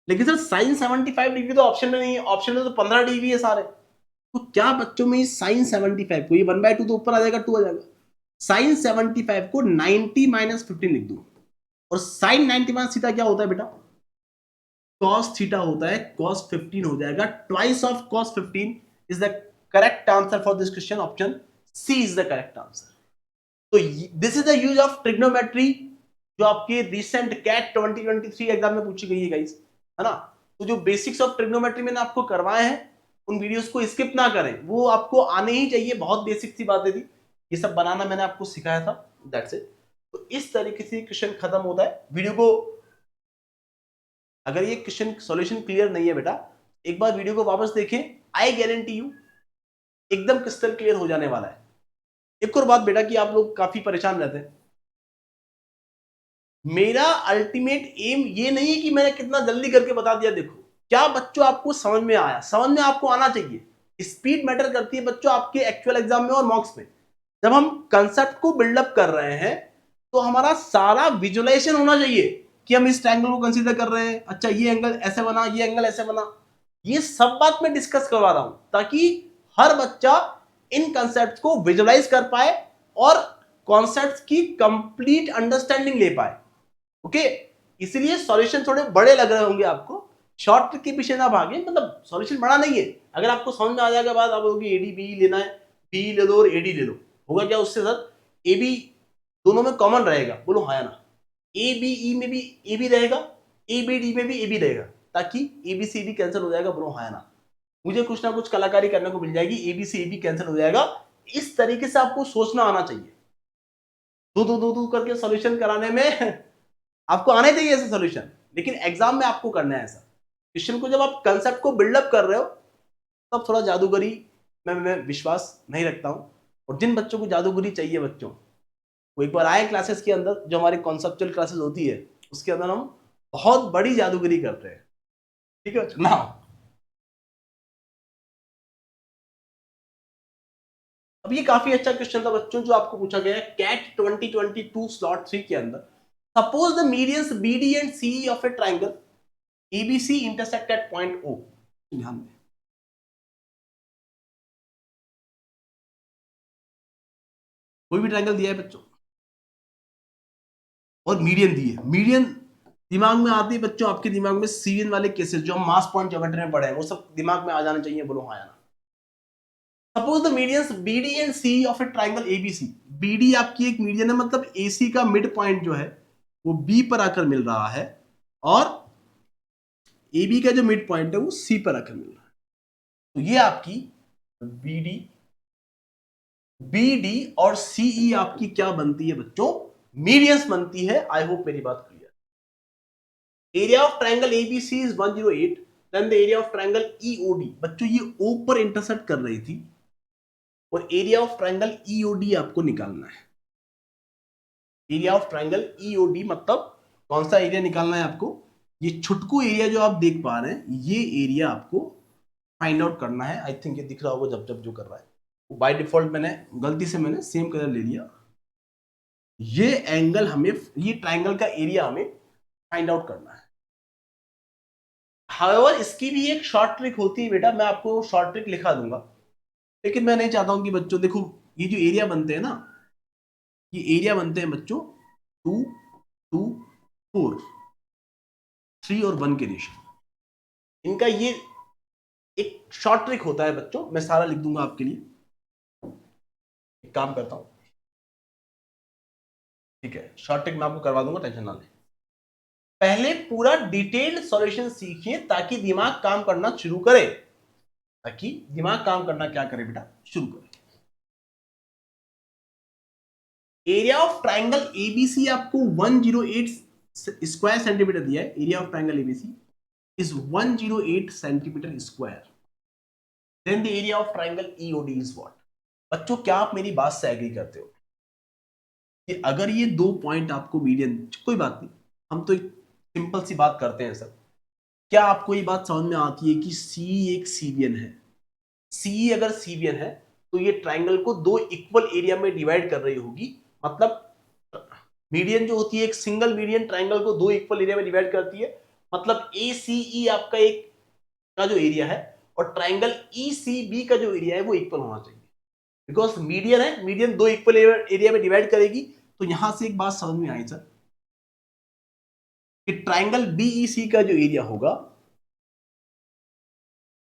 लेकिन सर sin 75 डिग्री तो ऑप्शन में नहीं है, ऑप्शन में तो 15 डिग्री है सारे। तो क्या बच्चों में sin 75 को, ये 1/2 तो ऊपर आ जाएगा, 2 आ जाएगा, sin 75 को 90 माइनस 15 लिख दो। और sin 90 माइनस थीटा क्या होता है बेटा? cos थीटा होता है, cos 15 हो जाएगा। Twice of cos 15 is the correct answer for this question. Option C is the correct answer. तो this is the use of trigonometry जो आपके रिसेंट कैट 2023 एग्जाम में पूछी गई है गाइस, है ना। तो जो बेसिक्स ऑफ ट्रिग्नोमेट्री मैंने आपको करवाए हैं उन वीडियोस को स्किप ना करें, वो आपको आने ही चाहिए। बहुत बेसिक सी बातें थी, ये सब बनाना मैंने आपको सिखाया था, दैट्स इट। तो इस तरीके से क्वेश्चन खत्म होता है। वीडियो को, अगर ये क्वेश्चन सॉल्यूशन क्लियर नहीं है बेटा, एक बार वीडियो को वापस देखें, आई गारंटी यू एकदम क्रिस्टल क्लियर हो जाने वाला है। एक और बात बेटा कि आप लोग काफी परेशान रहते हैं, मेरा अल्टीमेट एम ये नहीं है कि मैंने कितना जल्दी करके बता दिया। देखो क्या बच्चों आपको समझ में आया, समझ में आपको आना चाहिए। स्पीड मैटर करती है बच्चों आपके एक्चुअल एग्जाम में और मॉक्स में। जब हम कंसेप्ट को बिल्डअप कर रहे हैं तो हमारा सारा विजुअलाइजेशन होना चाहिए कि हम इस ट्रायंगल को कंसीडर कर रहे हैं, अच्छा ये एंगल ऐसे बना, ये एंगल ऐसे बना। ये सब बात मैं डिस्कस करवा रहा हूं ताकि हर बच्चा इन कंसेप्ट को विजुअलाइज कर पाए और कॉन्सेप्ट्स की कंप्लीट अंडरस्टैंडिंग ले पाए। ओके, इसलिए सॉल्यूशन थोड़े बड़े लग रहे होंगे आपको, शॉर्ट ट्रिक के पीछे ना भागे, मतलब सॉल्यूशन बड़ा नहीं है। अगर आपको समझ में आ जाएगा बात, आप बोलोगे एडी बी लेना है, बी ले लो और एडी ले लो, होगा क्या उससे सर? ए बी दोनों में कॉमन रहेगा, बोलो हाँ या ना। ए बी ई में भी ए बी रहेगा, ए बी डी में भी ए बी रहेगा, ताकि ए बी से ए बी कैंसिल हो जाएगा, बोलो हाँ या ना। मुझे कुछ ना कुछ कलाकारी करने को मिल जाएगी, ए बी से ए बी कैंसिल हो जाएगा। इस तरीके से आपको सोचना आना चाहिए। दो दो दो दो करके सॉल्यूशन कराने में आपको आने चाहिए ऐसा सॉल्यूशन, लेकिन एग्जाम में आपको करना है ऐसा। क्वेश्चन को जब आप कंसेप्ट को बिल्डअप कर रहे हो तब थोड़ा जादूगरी में मैं विश्वास नहीं रखता हूं। और जिन बच्चों को जादूगरी चाहिए बच्चों, वो एक बार आए क्लासेस के अंदर, जो हमारी कॉन्सेप्चुअल क्लासेस होती है उसके अंदर हम बहुत बड़ी जादूगरी करते हैं, ठीक है ना। अब ये काफी अच्छा क्वेश्चन था बच्चों जो आपको पूछा गया है कैट 2022 स्लॉट 3 के अंदर। Suppose the medians BD and CE of A triangle ABC intersect at point O। ध्यान दें, कोई भी ट्राइंगल दिया है बच्चों और मीडियन दी है। मीडियन दिमाग में आती है बच्चों, आपके दिमाग में सीवियन वाले केसेस जो हम मास पॉइंट ज्योमेट्री में पढ़े हैं वो सब दिमाग में आ जाने चाहिए, बोलो हाँ या ना। Suppose the medians BD and CE of A triangle ABC। BD आपकी एक मीडियन है, मतलब AC का मिड पॉइंट जो है वो B पर आकर मिल रहा है और AB का जो मिड पॉइंट है वो C पर आकर मिल रहा है। तो ये आपकी BD और CE आपकी क्या बनती है बच्चों? मीडियंस बनती है। आई होप मेरी बात clear. Area of triangle ABC is 108, then the area of triangle EOD, बच्चों ये O पर इंटरसेक्ट कर रही थी और एरिया ऑफ ट्राइंगल EOD आपको निकालना है। एरिया ऑफ ट्राइंगल EOD मतलब कौन सा एरिया निकालना है आपको? ये छुटकू एरिया जो आप देख पा रहे हैं, ये एरिया आपको फाइंड आउट करना है। आई थिंक ये दिख रहा होगा जब जब जो कर रहा है, बाय डिफॉल्ट मैंने गलती से मैंने सेम कलर ले लिया। ये एंगल हमें, ये ट्राइंगल का एरिया हमें फाइंड आउट करना है। हाउएवर इसकी भी एक शॉर्ट ट्रिक होती है बेटा, मैं आपको शॉर्ट ट्रिक लिखा दूंगा। लेकिन मैं नहीं चाहता हूं कि बच्चों देखो ये जो एरिया बनते हैं ना, ये एरिया बनते हैं बच्चों 2 2 4 3 और 1 के रेशियो। इनका ये एक शॉर्ट ट्रिक होता है बच्चों, मैं सारा लिख दूंगा आपके लिए। एक काम करता हूं, ठीक है, शॉर्ट ट्रिक मैं आपको करवा दूंगा, टेंशन ना ले। पहले पूरा डिटेल्ड सॉल्यूशन सीखिए ताकि दिमाग काम करना शुरू करे, ताकि दिमाग काम करना क्या करे बेटा, शुरू करे। एरिया ऑफ ट्राइंगल एबीसी आपको 108 स्क्वायर सेंटीमीटर दिया है। Area of triangle ABC is 108 centimetre square. Then the area of triangle EOD is what? बच्चों क्या आप मेरी बात से एग्री करते हो कि अगर ये दो पॉइंट आपको मीडियन, कोई बात नहीं, हम तो एक सिंपल सी बात करते हैं सर, क्या आपको ये बात समझ में आती है कि सी एक सीवियन है? सी अगर सीवियन है तो ये ट्राइंगल को दो इक्वल एरिया में डिवाइड कर रही होगी। मतलब मीडियन जो होती है, एक सिंगल मीडियन ट्राइंगल को दो इक्वल एरिया में डिवाइड करती है। मतलब ACE आपका एक का जो एरिया है और ट्राइंगल ECB का जो एरिया है वो इक्वल होना चाहिए, बिकॉज मीडियन है, मीडियन दो इक्वल एरिया में डिवाइड करेगी। तो यहां से एक बात समझ में आई सर कि ट्राइंगल BEC का जो एरिया होगा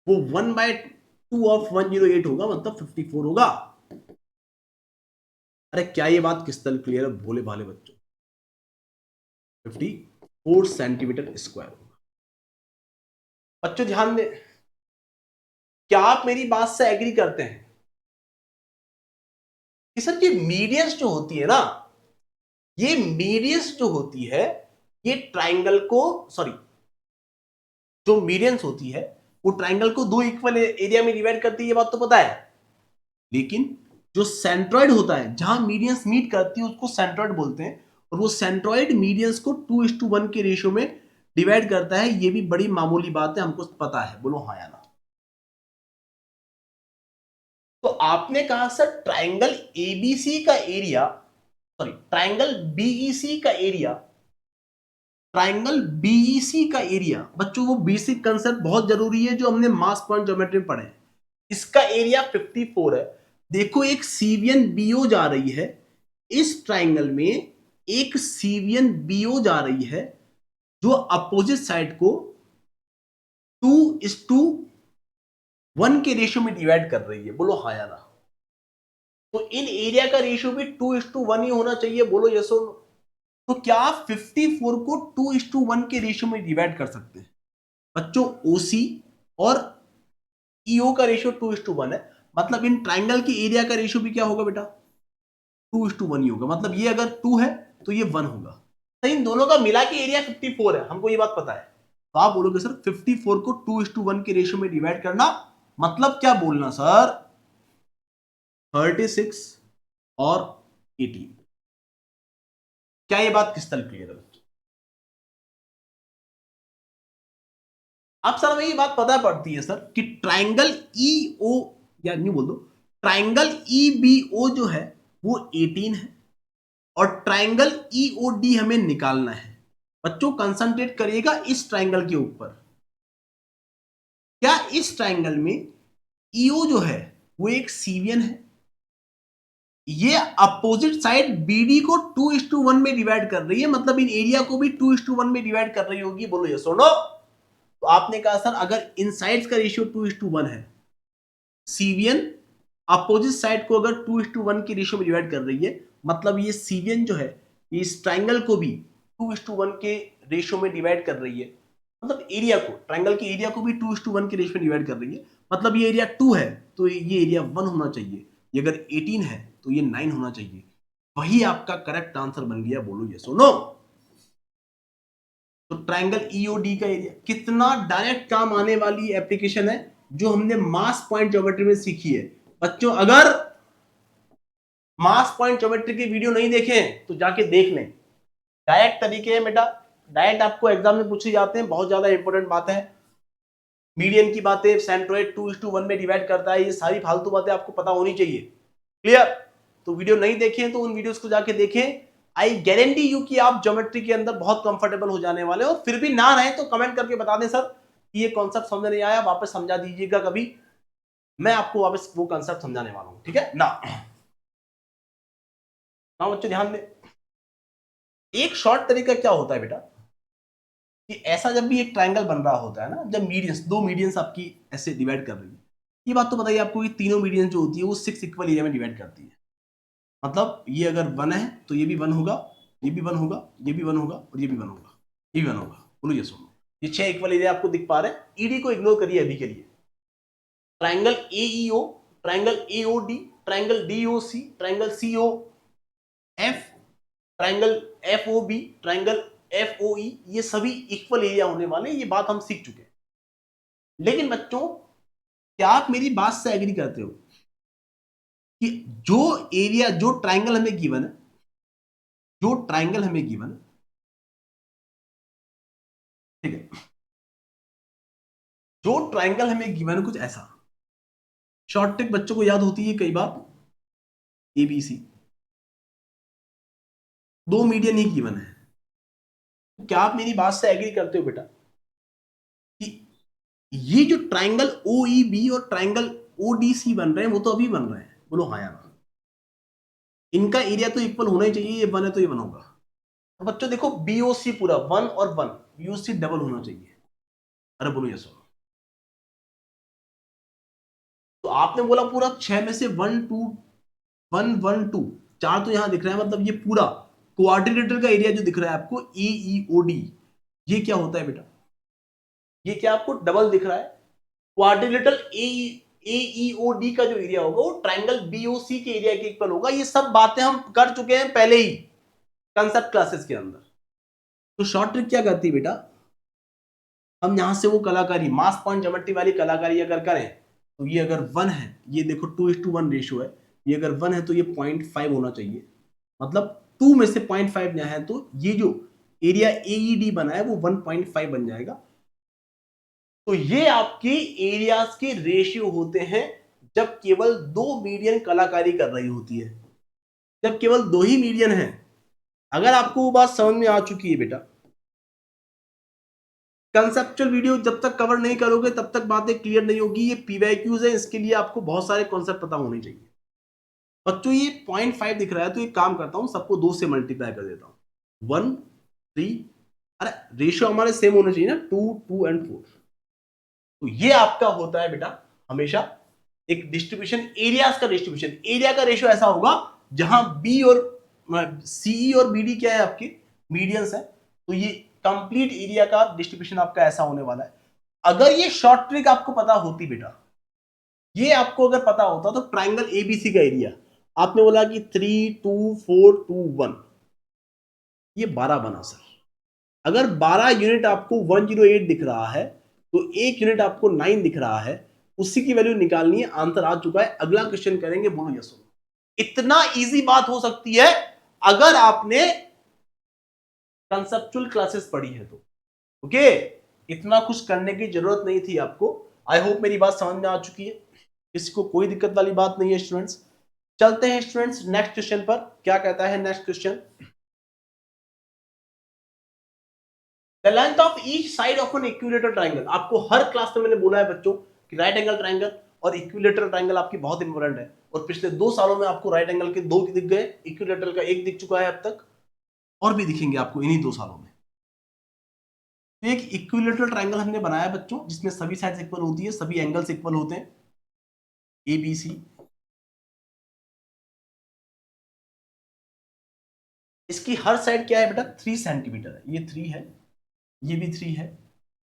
वो 1/2 ऑफ 108 होगा, मतलब 54 होगा। अरे क्या ये बात क्रिस्टल क्लियर है भोले भाले बच्चों? 54 सेंटीमीटर स्क्वायर होगा। बच्चों ध्यान दे, क्या आप मेरी बात से एग्री करते हैं कि सर ये मीडियंस जो होती है ना, ये मीडियंस जो होती है ये ट्राइंगल को, सॉरी, जो मीडियंस होती है वो ट्राइंगल को दो इक्वल एरिया में डिवाइड करती है, ये बात तो पता है। लेकिन जो सेंट्रॉइड होता है, जहां मीडियंस मीट करती है उसको सेंट्रॉइड बोलते हैं, और वो सेंट्रॉइड मीडियंस को 2:1 के रेशियो में डिवाइड करता है। ये भी बड़ी मामूली बात है, हमको पता है, बोलो हाँ या ना। तो आपने कहा सर ट्राइंगल एबीसी का एरिया, सॉरी ट्राइंगल बीईसी का एरिया, ट्राइंगल बीईसी का एरिया, बच्चों वो बेसिक कंसेप्ट बहुत जरूरी है जो हमने मास पॉइंट ज्योमेट्री में पढ़े। इसका एरिया 54 है। देखो एक सीवियन बीओ जा रही है, इस ट्राइंगल में एक सीवियन बीओ जा रही है जो अपोजिट साइड को 2:1 के रेशियो में डिवाइड कर रही है, बोलो हाँ या ना। तो इन एरिया का रेशियो भी 2:1 ही होना चाहिए, बोलो यस और नो। तो क्या आप 54 को 2:1 के रेशियो में डिवाइड कर सकते हैं? बच्चों ओसी और ईओ का रेशियो 2:1 है, मतलब इन ट्राइंगल की एरिया का रेशियो भी क्या होगा बेटा? 2:1 ही होगा। मतलब ये अगर 2 है तो ये 1 होगा। तो इन दोनों का मिला के एरिया 54 है, हमको ये बात पता है। तो आप बोलोगे सर 54 को 2:1 के रेशियो में डिवाइड करना मतलब क्या बोलना सर? 36 और 18। क्या ये बात क्रिस्टल क्लियर है? अब सर हमें ये बात पता पड़ती है सर कि ट्राइंगल ईओ, या न्यू बोल दो, ट्राइंगल ईबीओ जो है वो 18 है और ट्राइंगल ईओडी हमें निकालना है। बच्चों कंसंट्रेट करिएगा इस ट्राइंगल के ऊपर। क्या इस ट्राइंगल में ईओ जो है वो एक सीवियन है? ये अपोजिट साइड बीडी को 2:1 में डिवाइड कर रही है, मतलब इन एरिया को भी 2:1 में डिवाइड कर रही होगी, बोलो यस और नो। तो आपने कहा सर अगर इन साइड्स का रेशियो 2:1 है, सीवियन अपोजिट साइड को अगर 2:1 की रेशियो में डिवाइड कर रही है, मतलब ये सीवियन जो है इस ट्राइंगल को भी 2:1 के रेशियो में डिवाइड कर रही है। मतलब एरिया को, ट्राइंगल के एरिया को भी 2:1 के रेशियो में डिवाइड कर रही है। मतलब ये एरिया 2 है तो ये एरिया 1 होना चाहिए, ये अगर 18 है तो ये 9 होना चाहिए। वही आपका करेक्ट आंसर बन गया, बोलो यस और नो। तो ट्राइंगल ईओडी का एरिया कितना डायरेक्ट काम आने वाली एप्लीकेशन है जो हमने मास पॉइंट ज्योमेट्री में सीखी है। बच्चों अगर मास पॉइंट ज्योमेट्री की वीडियो नहीं देखे तो जाके देख लें, डायरेक्ट तरीके हैं बेटा, डायरेक्ट आपको एग्जाम में पूछे जाते हैं, बहुत ज्यादा इंपॉर्टेंट बात है। मीडियन की बातें, सेंट्रोइड 2:1 में डिवाइड करता है, ये सारी फालतू बातें आपको पता होनी चाहिए। क्लियर? तो वीडियो नहीं देखे तो उन वीडियोस को जाके देखें। आई गारंटी यू कि आप ज्योमेट्री के अंदर बहुत कंफर्टेबल हो जाने वाले हो। फिर भी ना रहे तो कमेंट करके बता दें सर कि ये कॉन्सेप्ट समझ नहीं आया, वापस समझा दीजिएगा कभी। मैं आपको वापस वो कंसेप्ट समझाने वाला हूं, ठीक है ना। बच्चों ध्यान दें, एक शॉर्ट तरीका क्या होता है बेटा कि ऐसा जब भी एक ट्रायंगल बन रहा होता है ना, जब मीडियंस, दो मीडियंस आपकी ऐसे डिवाइड कर रही है, ये बात तो बताइए आपको, ये तीनों मीडियंस जो होती है वो 6 इक्वल एरिया में डिवाइड करती है। मतलब ये अगर 1 है तो ये भी 1 होगा, ये भी 1 होगा, ये भी 1 होगा और ये भी 1 होगा, ये भी 1 होगा। बोलो ये सुनो, ये 6 इक्वल एरिया आपको दिख पा रहे हैं। ईडी को इग्नोर करिए अभी के लिए। Triangle AEO, triangle AOD, triangle DOC, triangle COF, triangle FOB, triangle FOE, ये सभी इक्वल एरिया होने वाले, ये बात हम सीख चुके हैं। लेकिन बच्चों क्या आप मेरी बात से एग्री करते हो कि जो एरिया, जो ट्रायंगल हमें गिवन है, जो ट्रायंगल हमें गिवन है, ठीक है, जो ट्रायंगल हमें गिवन है कुछ ऐसा, शॉर्ट ट्रिक बच्चों को याद होती है कई बार, एबीसी, दो मीडियन ही गिवन है। तो क्या आप मेरी बात से एग्री करते हो बेटा कि ये जो ट्रायंगल ओईबी और ट्रायंगल ओडीसी बन रहे हैं वो तो अभी बन रहे हैं? बोलो हाँ या ना। इनका एरिया तो इक्वल होना ही चाहिए, ये 1 है तो ये 1 होगा। तो बच्चों देखो, बीओसी पूरा 1 और 1, बीओसी डबल होना चाहिए। अरे बोलो यस। तो आपने बोला पूरा 6 में से 1 2 1 1 2 4 तो यहां दिख रहा है, मतलब ये पूरा क्वाड्रिलेटरल का एरिया जो दिख रहा है आपको एईओडी, ये क्या होता है बेटा? ये क्या आपको डबल दिख रहा है? क्वाड्रिलेटरल एईओडी का जो एरिया होगा वो ट्रायंगल बीओसी के एरिया के इक्वल होगा। ये सब बातें हम कर चुके हैं पहले ही कंसेप्ट क्लासेस के अंदर। तो शॉर्ट ट्रिक क्या करती है बेटा, हम यहां से वो कलाकारी, मास पॉइंट ज्योमेट्री वाली कलाकारी अगर करें तो ये अगर 1 है, ये देखो 2:1 रेशियो है, ये अगर 1 है तो ये 0.5 होना चाहिए, मतलब 2 में से 0.5 यहाँ है, तो ये जो एरिया एईडी बना है वो 1.5 बन जाएगा। तो ये आपकी एरियाज के रेशियो होते हैं जब केवल दो मीडियन कलाकारी कर रही होती है, जब केवल दो ही मीडियन है। अगर आपको वो बात समझ में आ चुकी है बेटा, कंसेप्चुअल वीडियो जब तक कवर नहीं करोगे तब तक बातें क्लियर नहीं होगी। ये पीवाईक्यूज है, इसके लिए आपको बहुत सारे कॉन्सेप्ट पता होने चाहिए। बच्चों ये 0.5 दिख रहा है तो एक काम करता हूं, सबको 2 से मल्टीप्लाई कर देता हूं, 1 3, अरे रेशियो हमारे सेम होने चाहिए ना, 2 2 एंड 4। तो ये आपका होता है बेटा हमेशा एक डिस्ट्रीब्यूशन, एरियाज का डिस्ट्रीब्यूशन। एरिया का रेशियो ऐसा होगा जहां बी और सीई और बीडी क्या है आपके मीडियंस है, तो ये कंप्लीट एरिया का डिस्ट्रीब्यूशन आपका ऐसा होने वाला है। अगर ये शॉर्ट ट्रिक आपको पता होती बेटा, ये आपको अगर पता होता तो ट्रायंगल एबीसी का एरिया आपने बोला कि 3 2 4 2 1, ये 12 बना सर। अगर 12 यूनिट आपको 108 दिख रहा है तो एक यूनिट आपको 9 दिख रहा है, उसी की वैल्यू निकालनी है। आंसर आ चुका है, अगला क्वेश्चन करेंगे, बोलो यस। इतना इजी बात हो सकती है अगर आपने कंसेप्चुअल क्लासेस पढ़ी है तो। ओके, इतना कुछ करने की जरूरत नहीं थी आपको। आई होप मेरी बात समझ में आ चुकी है, किसी को कोई दिक्कत वाली बात नहीं है स्टूडेंट्स। चलते हैं स्टूडेंट्स नेक्स्ट क्वेश्चन पर। क्या कहता है next question? The length of each side of an equilateral triangle. आपको हर क्लास में मैंने बोला है बच्चों कि राइट एंगल ट्रायंगल और इक्विलेटरल ट्रायंगल आपकी बहुत इंपॉर्टेंट है, और पिछले 2 सालों में आपको राइट एंगल के 2 दिख गए, इक्विलेटरल का 1 दिख चुका है अब तक, और भी दिखेंगे आपको इन्हीं 2 सालों में। तो एक इक्विलेटरल ट्रायंगल हमने बनाया बच्चों जिसमें सभी साइड्स इक्वल होती है, सभी एंगल्स इक्वल होते हैं, ए बी सी। इसकी हर साइड क्या है बेटा? 3 सेंटीमीटर है। ये 3 है, ये भी 3 है,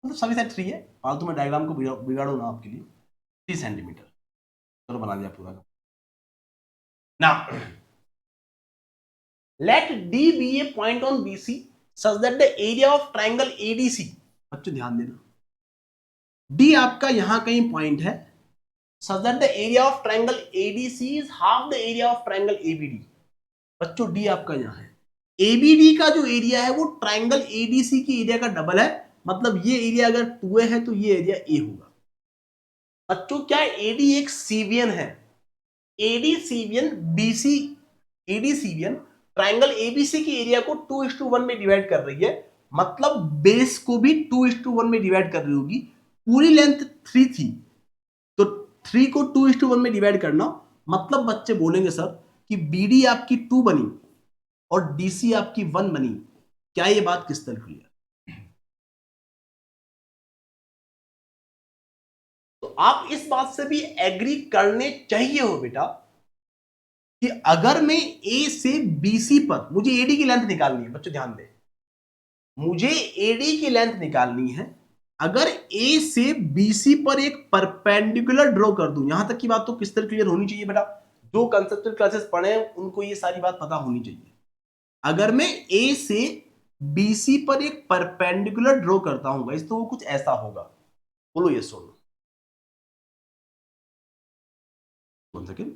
मतलब सभी साइड 3 है। फालतू में डायग्राम को बिगाड़ो ना आपके लिए। 3 सेंटीमीटर, चलो बना दिया पूरा। Now let D be a point on B C such that the area of triangle ADC. बच्चों ध्यान देना, डी आपका यहां कहीं पॉइंट है, such that the area of triangle ADC is half the area of triangle ABD. बच्चों D आपका यहां है, एबीडी का जो एरिया है वो ट्रायंगल एडीसी की एरिया का डबल है, मतलब ये एरिया अगर 2a है तो ये एरिया a होगा। बच्चों क्या एडी एक सीवियन है? AD cevian BC, AD cevian triangle ABC की एरिया को 2:1 में डिवाइड कर रही है, मतलब बेस को भी 2:1 में डिवाइड कर रही होगी। पूरी लेंथ 3 थी तो 3 को 2:1 में डिवाइड करना, मतलब बच्चे बोलेंगे सर कि BD आपकी 2 बनी और DC आपकी 1 बनी। क्या ये बात किस तरह क्लियर? तो आप इस बात से भी एग्री करने चाहिए हो बेटा कि अगर मैं A से BC पर, मुझे AD की लेंथ निकालनी है, बच्चों ध्यान दें, मुझे AD की लेंथ निकालनी है। अगर A से BC पर एक परपेंडिकुलर ड्रॉ कर दूं, यहां तक की बात तो किस तरह क्लियर होनी चाहिए बेटा, जो कंसेप्चुअल क्लासेस पढ़े हैं उनको ये सारी बात पता होनी चाहिए। अगर मैं A से BC पर एक परपेंडिकुलर ड्रॉ करता हूं गाइस, तो वो कुछ ऐसा होगा। बोलो ये सुनो, 1 सेकेंड।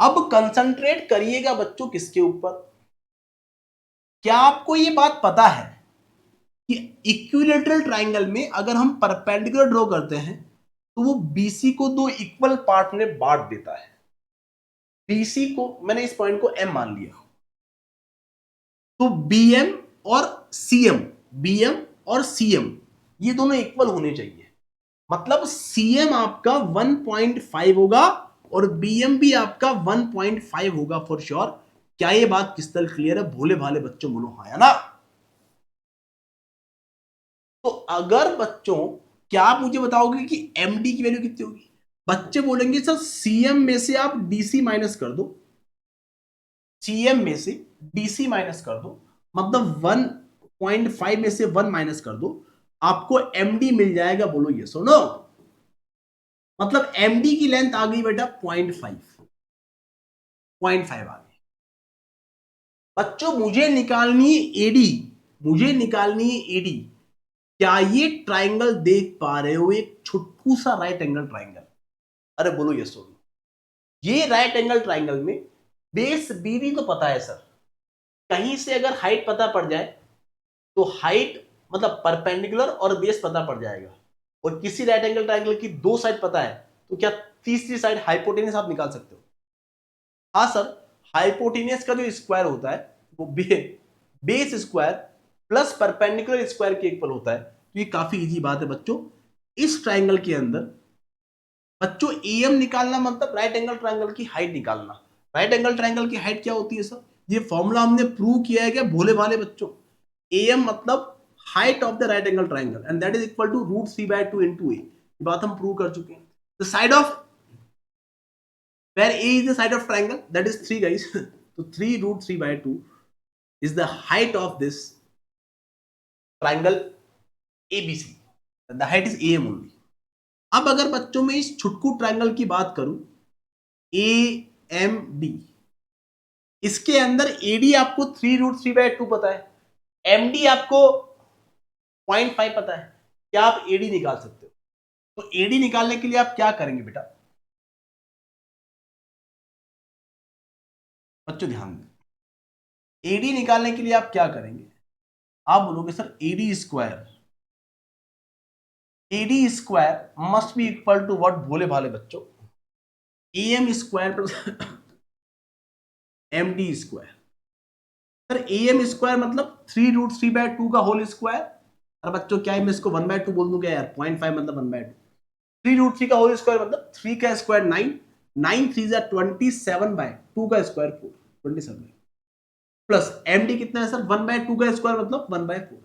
अब कंसंट्रेट करिएगा बच्चों किसके ऊपर? क्या आपको ये बात पता है कि इक्विलेटरल ट्राइंगल में अगर हम परपेंडिकुलर ड्रॉ करते हैं तो वो BC को 2 इक्वल पार्ट में बांट देता है। BC को, मैंने इस पॉइंट को M मान लिया, तो BM और CM, BM और CM ये दोनों इक्वल होने चाहिए। मतलब CM आपका 1.5 होगा और BM भी आपका 1.5 होगा फॉर श्योर। क्या ये बात किस तरह क्लियर है? भोले भाले बच्चों बोलो हाँ या ना। तो अगर बच्चों, क्या आप मुझे बताओगे कि MD की वैल्यू कितनी होगी? बच्चे बोलेंगे सर CM में से आप DC माइनस कर दो, CM में से DC माइनस कर दो, मतलब 1.5 में से 1 माइनस कर दो, आपको MD मिल जाएगा। बोलो ये सुनो, मतलब MD की लेंथ आ गई बेटा 0.5 आ गई। बच्चों मुझे निकालनी है AD, मुझे निकालनी है AD। क्या ये ट्राइंगल देख पा रहे हो? एक छोटू सा राइट एंगल ट्राइंगल। अरे बोलो ये सुनो, ये राइट एंगल ट्राइंगल में बेस BD तो पता है सर, कहीं से अगर हाइट पता पड़ जाए तो हाइट मतलब परपेंडिकुलर और बेस पता पड़ जाएगा। और किसी राइट एंगल ट्राइंगल की 2 साइड पता है तो क्या तीसरी साइड हाइपोटेनस आप निकाल सकते हो? हाँ सर, हाइपोटेनस का जो स्क्वायर होता है वो base square plus perpendicular square के इक्वल होता है। तो ये काफी इजी बात है बच्चों। इस ट्राइंगल के अंदर बच्चों AM निकालना मतलब राइट एंगल ट्राइंगल की हाइट निकालना। राइट एंगल ट्राइंगल की हाइट क्या होती है सर? ये फॉर्मूला हमने प्रूव किया है क्या भोले भाले बच्चों? AM मतलब height of the right angle triangle and that is equal to √3/2 into A। ये बात हम प्रूव कर चुके हैं। The side of where A is the side of triangle, that is 3 guys। so 3√3/2 is the height of this triangle ABC, and the height is AM only। अब अगर बच्चों में इस छुटकू ट्राइंगल की बात करूं AMD, इसके अंदर AD आपको 3√3/2 पता है, MD आपको 0.5 पता है। क्या आप AD निकाल सकते हो? तो AD निकालने के लिए आप क्या करेंगे बेटा? बच्चों ध्यान दें, AD निकालने के लिए आप क्या करेंगे? आप बोलोगे sir AD square must be equal to what? भोले भाले बच्चों, AM square plus MD square. Sir AM square मतलब 3√3/2 का होल स्क्वायर। अरे बच्चों क्या है, मैं इसको 1/2 बोल दूं क्या यार? 0.5 मतलब 1/2। 3√3 का होल स्क्वायर मतलब 3 का स्क्वायर 9, 9 3 27/2 का स्क्वायर 4, 27 प्लस MD कितना है सर? 1/2 का स्क्वायर मतलब 1/4।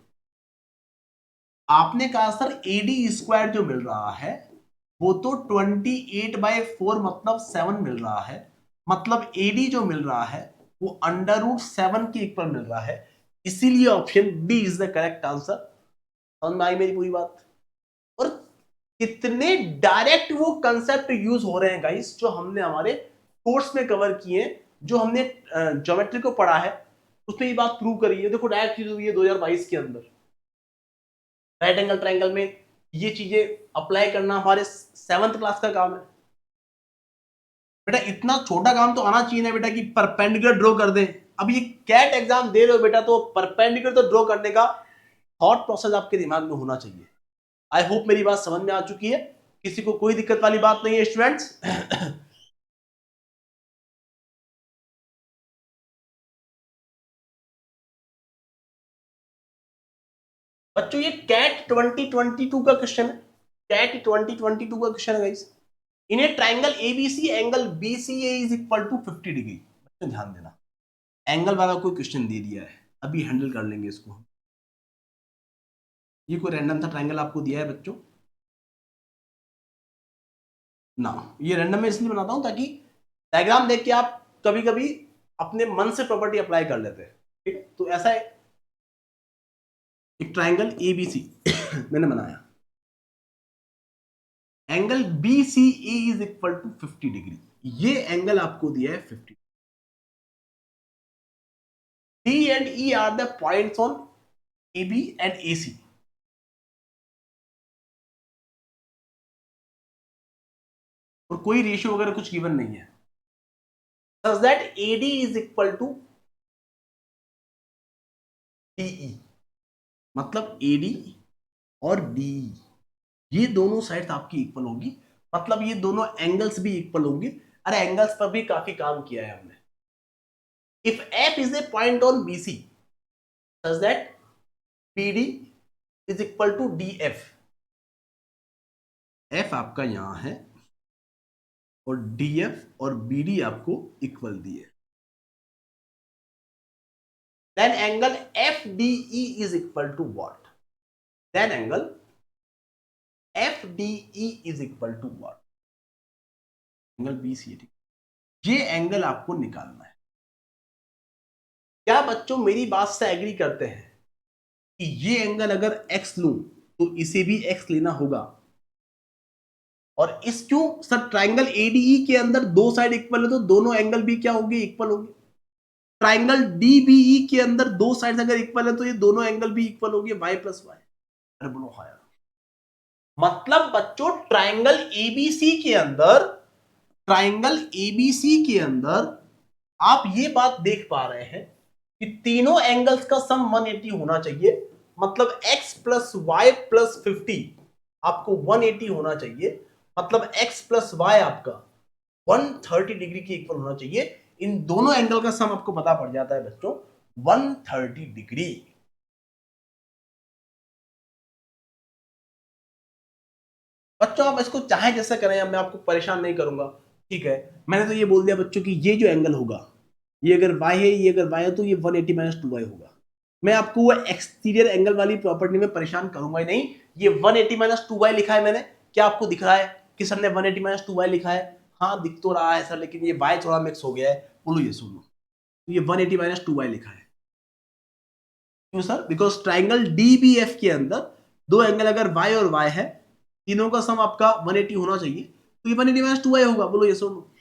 आपने कहा सर AD स्क्वायर जो मिल रहा है वो तो 28/4 मतलब 7 मिल रहा है। मतलब AD जो मिल रहा है वो √7 के इक्वल मिल रहा है। इसीलिए option B is the correct answer. समझ में आई मेरी पूरी बात? और कितने डायरेक्ट वो कंसेप्ट यूज हो रहे हैं गाइस जो हमने हमारे कोर्स में कवर किए, जो हमने ज्योमेट्री को पढ़ा है उसमें ये बात प्रूव करी है। देखो डायरेक्ट चीज हुई है 2022 के अंदर। राइट एंगल ट्राइंगल में ये चीजें अप्लाई करना हमारे 7th क्लास का काम है बेटा। इतना छोटा काम तो आना चाहिए ना बेटा कि परपेंडिकुलर ड्रॉ कर दे। अब ये कैट एग्जाम दे रहे हो बेटा तो परपेंडिकुलर तो ड्रॉ करने का थॉट प्रोसेस आपके दिमाग में होना चाहिए। आई होप मेरी बात समझ में आ चुकी है, किसी को कोई दिक्कत वाली बात नहीं है स्टूडेंट्स? बच्चों ये कैट 2022 का क्वेश्चन है। कैट 2022 का क्वेश्चन है guys. In a triangle ABC angle BCA is equal to 50 degree. बच्चों ध्यान देना, एंगल वाला कोई क्वेश्चन दे दिया है, अभी हैंडल कर लेंगे इसको। ये कोई रैंडम सा ट्राइंगल आपको दिया है बच्चों ना, ये रैंडम में इसलिए बनाता हूं ताकि डायग्राम देख के आप कभी कभी अपने मन से प्रॉपर्टी अप्लाई कर लेते हैं। ठीक है, तो ऐसा है एक ट्राइंगल एबीसी मैंने बनाया, angle BCA is equal to 50 degree. ये एंगल आपको दिया है 50। D and E are the points on AB and AC। और कोई रेशियो वगैरह कुछ गिवन नहीं है, such that AD is equal to DE। मतलब AD और DE ये दोनों साइड्स आपकी इक्वल होगी, मतलब ये दोनों एंगल्स भी इक्वल होंगे। अरे एंगल्स पर भी काफी काम किया है हमने। If F is a point on BC such that BD is equal to DF। F आपका यहां है और DF और BD आपको इक्वल दिए, then angle FDE is equal to what? Then angle FDE is equal to what? Angle BCD। ये angle आपको निकालना है। क्या बच्चों मेरी बात से एग्री करते हैं कि ये एंगल अगर x लूं तो इसे भी x लेना होगा? और इस क्यों सर ट्राइंगल ADE के अंदर दो साइड इक्वल है तो दोनों एंगल भी क्या होंगे? इक्वल होंगे। ट्राइंगल DBE के अंदर दो साइड अगर इक्वल है तो ये दोनों एंगल भी इक्वल होंगे, y प्लस वाई। अरे बोलो हाँ यार। मतलब बच्चों ट्राइंगल ABC के अंदर, ट्राइंगल ABC के अंदर आप ये बात देख पा रहे हैं कि तीनों एंगल्स का सम 180 होना चाहिए। मतलब x प्लस वाई प्लस 50 आपको 180 होना चाहिए। मतलब x प्लस वाई आपका 130 डिग्री के इक्वल होना चाहिए। इन दोनों एंगल का सम आपको पता पड़ जाता है बच्चों 130 डिग्री। बच्चों आप इसको चाहे जैसा करें, मैं आपको परेशान नहीं करूंगा। ठीक है, मैंने तो ये बोल दिया बच्चों कि ये जो एंगल होगा, ये अगर y है, ये अगर y है तो ये 180 माइनस 2y होगा। मैं आपको वो एक्सटीरियर एंगल वाली प्रॉपर्टी में परेशान करूंगा ही नहीं। ये 180 माइनस 2y लिखा है मैंने, क्या आपको दिख रहा है कि सर ने 180 माइनस 2y लिखा है? हाँ दिख तो रहा है सर, लेकिन ये y थोड़ा मिक्स हो गया है। बोलो ये सुनो, तो ये 180 माइनस 2y लिखा है। क्यों सर? बिकॉज ट्राइंगल DBF के अंदर दो एंगल अगर y और y है, तीनों का सम आपका 180 होना चाहिए, तो ये 180 माइनस 2y होगा। बोलो ये सुनो।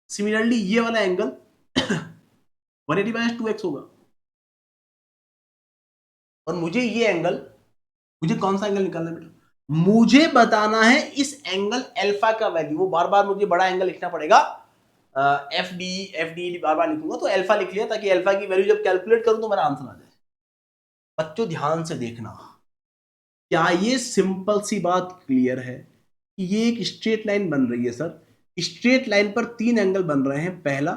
सिमिलरली ये वाला एंगल 180 माइनस 2x होगा। और मुझे ये एंगल, मुझे कौन सा एंगल निकालना है बेटा? मुझे बताना है इस एंगल अल्फा का वैल्यू। वो बार बार मुझे बड़ा एंगल लिखना पड़ेगा, एफ डी बार बार लिखूंगा तो अल्फा लिख लिया, ताकि अल्फा की वैल्यू जब कैलकुलेट करूं तो मेरा आंसर आ जाए। बच्चों ध्यान से देखना, क्या ये सिंपल सी बात क्लियर है कि ये एक स्ट्रेट लाइन बन रही है सर? स्ट्रेट लाइन पर तीन एंगल बन रहे हैं, पहला,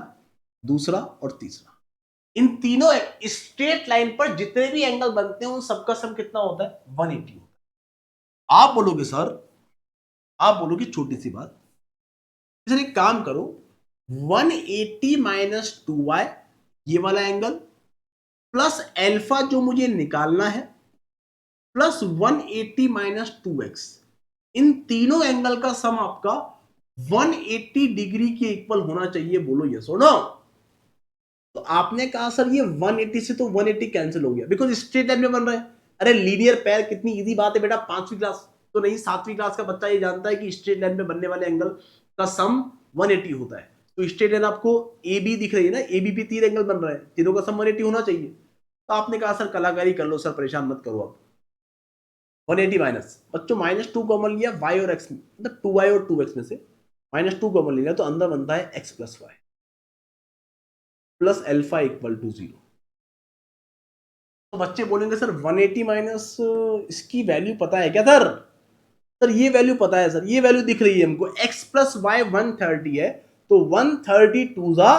दूसरा और तीसरा। इन तीनों स्ट्रेट लाइन पर जितने भी एंगल बनते हैं उन सबका सम कितना होता है? 180 होता है। आप बोलोगे सर, आप बोलोगे छोटी सी बात, सर एक काम करो, 180 माइनस 2y ये वाला एंगल प्लस अल्फा जो मुझे निकालना है प्लस 180 माइनस 2x, इन तीनों एंगल का सम आपका 180 डिग्री के इक्वल होना चाहिए। बोलो यस और नो। तो आपने कहा सर ये 180 से तो 180 कैंसिल हो गया, बिकॉज स्ट्रेट लाइन में बन रहे हैं। अरे लीनियर पैर कितनी इजी बात है बेटा, 5वीं क्लास तो नहीं 7वीं क्लास का बच्चा ये जानता है कि स्ट्रेट लाइन में बनने वाले एंगल का सम 180 होता है। तो स्ट्रेट लाइन आपको ए बी दिख रही है ना, ए बी पे तीन एंगल बन रहे हैं, तीनों का सम 180 होना चाहिए। तो आपने कहा सर कलाकारी कर लो सर, परेशान मत करो आप। 180 माइनस, बच्चों माइनस 2 कॉमन लिया y और x में, मतलब 2y और 2x में से माइनस 2 कॉमन लिया तो अंदर बनता है x plus y plus alpha equal to 0। तो बच्चे बोलेंगे सर 180 माइनस इसकी वैल्यू पता है क्या सर? सर ये वैल्यू पता है सर, ये वैल्यू दिख रही है हमको, x प्लस वाई 130 है, तो 130 टू जा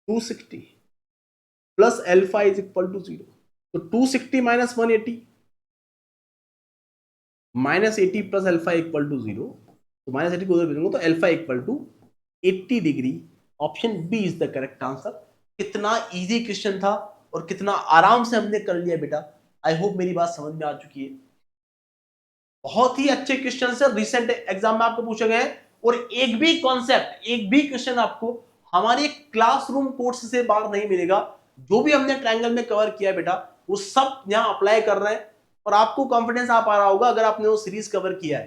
260 plus alpha is equal to 0। तो 260 minus 180 -80 plus alpha equal to 0, तो -80 को उधर भेजूंगा तो alpha equal to 80 degree. Option B is the correct answer. कितना इजी क्वेश्चन था और कितना आराम से हमने कर लिया बेटा। आई होप मेरी बात समझ में आ चुकी है। बहुत ही अच्छे क्वेश्चन से रिसेंट एग्जाम में आपको पूछे गए और एक भी कॉन्सेप्ट, एक भी क्वेश्चन आपको हमारे क्लासरूम कोर्स से बाहर नहीं मिलेगा। जो भी हमने ट्रायंगल में कवर किया बेटा वो सब यहां अप्लाई कर रहे हैं और आपको कॉन्फिडेंस आ पा रहा होगा अगर आपने वो सीरीज कवर किया है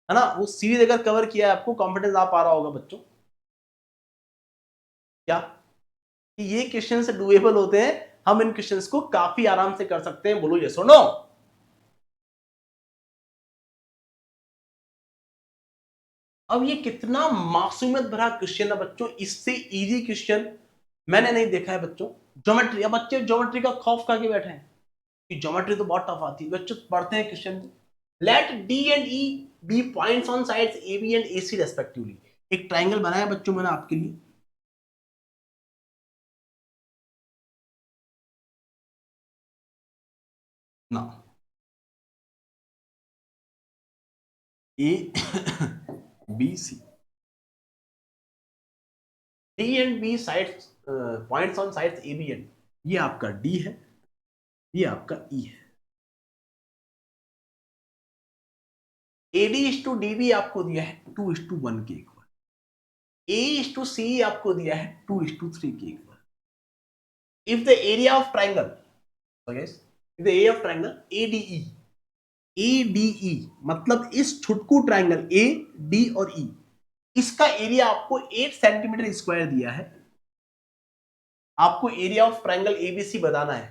ना। वो सीरीज अगर कवर किया है आपको कॉन्फिडेंस आ पा रहा होगा बच्चों क्या कि ये क्वेश्चन से डुएबल होते हैं, हम इन क्वेश्चंस को काफी आराम से कर सकते हैं। बोलो यस और नो। अब ये कितना मासूमियत भरा क्वेश्चन है बच्चों, इससे इजी क्वेश्चन मैंने नहीं देखा है बच्चों। ज्योमेट्री, अब बच्चे ज्योमेट्री का खौफ खा के बैठे हैं कि ज्योमेट्री तो बहुत टफ आती है। बच्चों पढ़ते हैं question, let D and E be points on sides A B and A C respectively. एक ट्राइंगल बनाया बच्चों मैंने आपके लिए, ना A B C, D and B sides points on sides A B and, ये आपका डी है, ये आपका ई है। AD इज टू DB आपको दिया है 2:1 के equal, A is to C आपको दिया है 2:3 के equal. If the area of triangle, if the area of triangle ADE मतलब इस छुटकू ट्राइंगल A D और E, इसका एरिया आपको 8 सेंटीमीटर स्क्वायर दिया है। आपको एरिया ऑफ ट्राइंगल ABC बताना है।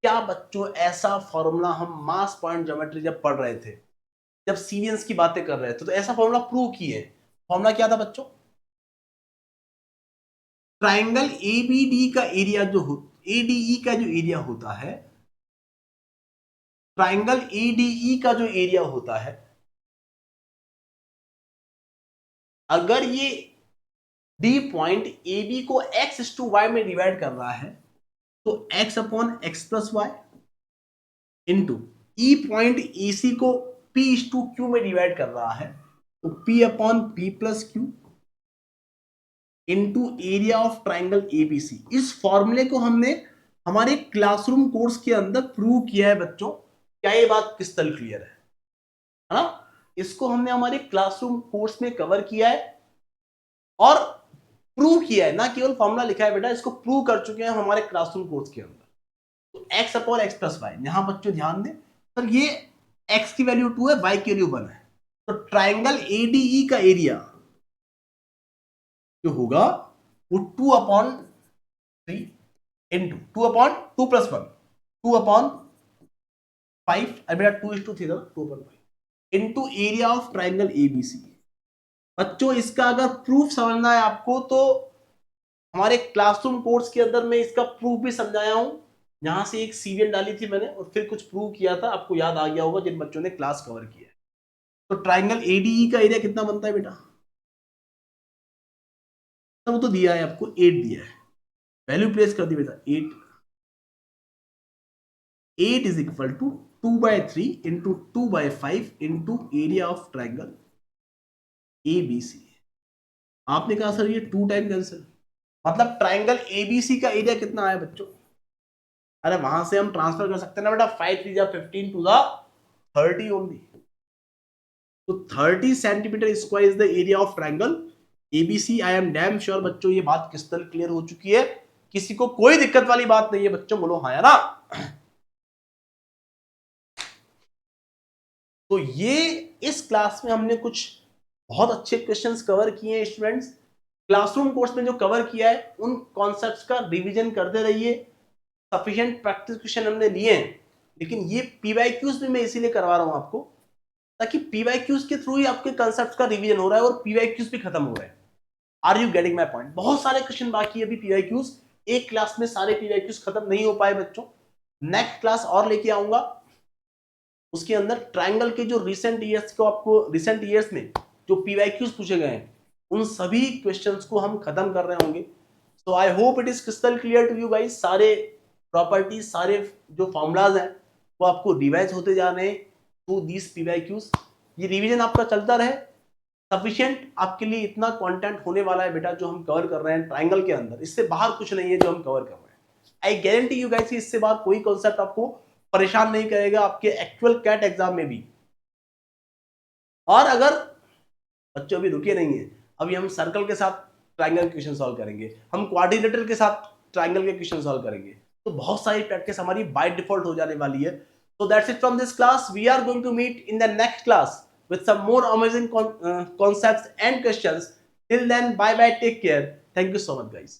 क्या बच्चों ऐसा फॉर्मूला हम मास पॉइंट ज्योमेट्री जब पढ़ रहे थे, जब सीरियंस की बातें कर रहे थे, तो ऐसा फॉर्मूला प्रूव किए। फॉर्मूला क्या था बच्चों? ट्राइंगल ABD का एरिया जो हो, ADE का जो एरिया होता है, ट्राइंगल ADE का जो एरिया होता है, अगर ये D पॉइंट AB को x/y में डिवाइड कर रहा है तो x upon x plus y into E point AC को P/Q में डिवाइड कर रहा है तो P upon P plus Q into area of triangle ABC। इस फॉर्मूले को हमने हमारे क्लासरूम कोर्स के अंदर प्रूव किया है बच्चों। क्या ये बात क्रिस्टल क्लियर है ना? इसको हमने हमारे क्लासरूम कोर्स में कवर किया है और प्रूव किया है, ना केवल फॉर्मूला लिखा है बेटा, इसको प्रूव कर चुके हैं हमारे क्लासरूम कोर्स के अंदर। तो x upon x plus y, यहां बच्चों ध्यान दें सर, ये x की वैल्यू 2 है, y की वैल्यू 1 है, तो ट्राइंगल ADE का एरिया जो होगा वो 2 upon 3 into 2 upon 2 plus 1 2 upon 5, अरे बेटा 2:3 था, 2 upon 5 into area of triangle ABC। बच्चों इसका अगर प्रूफ समझना है आपको तो हमारे क्लासरूम कोर्स के अंदर मैं इसका प्रूफ भी समझाया हूं। यहां से एक सीरियल डाली थी मैंने और फिर कुछ प्रूव किया था, आपको याद आ गया होगा जिन बच्चों ने क्लास कवर किया है। तो ट्राइंगल ADE का एरिया कितना बनता है बेटा? तो वो तो दिया है आपको, 8 दिया है, वैल्यू प्लेस कर दी बेटा 8। 8 is equal to 2/3 into 2/5 into area of triangle ABC। आपने कहा सर ये 2 टाइम कैंसिल, मतलब ट्राइंगल ABC का एरिया कितना आया बच्चों? अरे वहां से हम ट्रांसफर कर सकते हैं ना बेटा, 5 3 15 टू द 30 ओनली। तो 30 centimetre square is the area of triangle ABC। I am damn sure बच्चों ये बात क्रिस्टल क्लियर हो चुकी है, किसी को कोई दिक्कत वाली बात नहीं है बच्चों, बोलो हाँ या ना। तो ये इस क्लास में हमने कुछ बहुत अच्छे क्वेश्चंस कवर किए हैं स्टूडेंट्स। क्लासरूम कोर्स में जो कवर किया है उन कॉन्सेप्ट्स का रिवीजन करते रहिए। सफिशिएंट प्रैक्टिस क्वेश्चन हमने लिए हैं, लेकिन ये PYQs भी मैं इसीलिए करवा रहा हूं आपको, ताकि PYQs के थ्रू ही आपके कॉन्सेप्ट्स का रिवीजन हो रहा है और PYQs भी खत्म हो रहे हैं। Are you getting my point? बहुत सारे क्वेश्चन बाकी है अभी PYQs, एक क्लास में सारे PYQs खत्म नहीं हो पाए बच्चों। नेक्स्ट क्लास और लेके आऊंगा, उसके अंदर ट्राइंगल के जो रिसेंट ईयर्स को आपको, रिसेंट ईयर्स में जो PYQs पूछे गए हैं उन सभी क्वेश्चंस को हम खत्म कर रहे होंगे। So I hope it is crystal clear to you guys. सारे प्रॉपर्टीज, सारे जो फॉर्मूलाज हैं वो आपको रिवाइज होते जा रहे हैं थ्रू दीज PYQs। ये रिवीजन आपका चलता रहे, सफिशिएंट आपके लिए इतना कंटेंट होने वाला है बेटा जो हम कवर कर रहे हैं ट्राइंगल के अंदर, इससे बाहर कुछ नहीं है जो हम कवर कर रहे हैं। आई गारंटी यू गाइस इससे बाहर कोई कॉन्सेप्ट आपको परेशान नहीं करेगा आपके एक्चुअल कैट एग्जाम में भी। और अगर बच्चों अभी रुके नहीं है, अभी हम सर्कल के साथ ट्राइंगल के क्वेश्चन सॉल्व करेंगे, हम क्वाड्रिलेटरल के साथ ट्राइंगल के क्वेश्चन सॉल्व करेंगे, तो बहुत सारी प्रैक्टिस हमारी बाय डिफॉल्ट हो जाने वाली है। So that's it from this class. We are going to meet in the next class with some more amazing concepts and questions. Till then, bye bye, take care. Thank you so much, guys.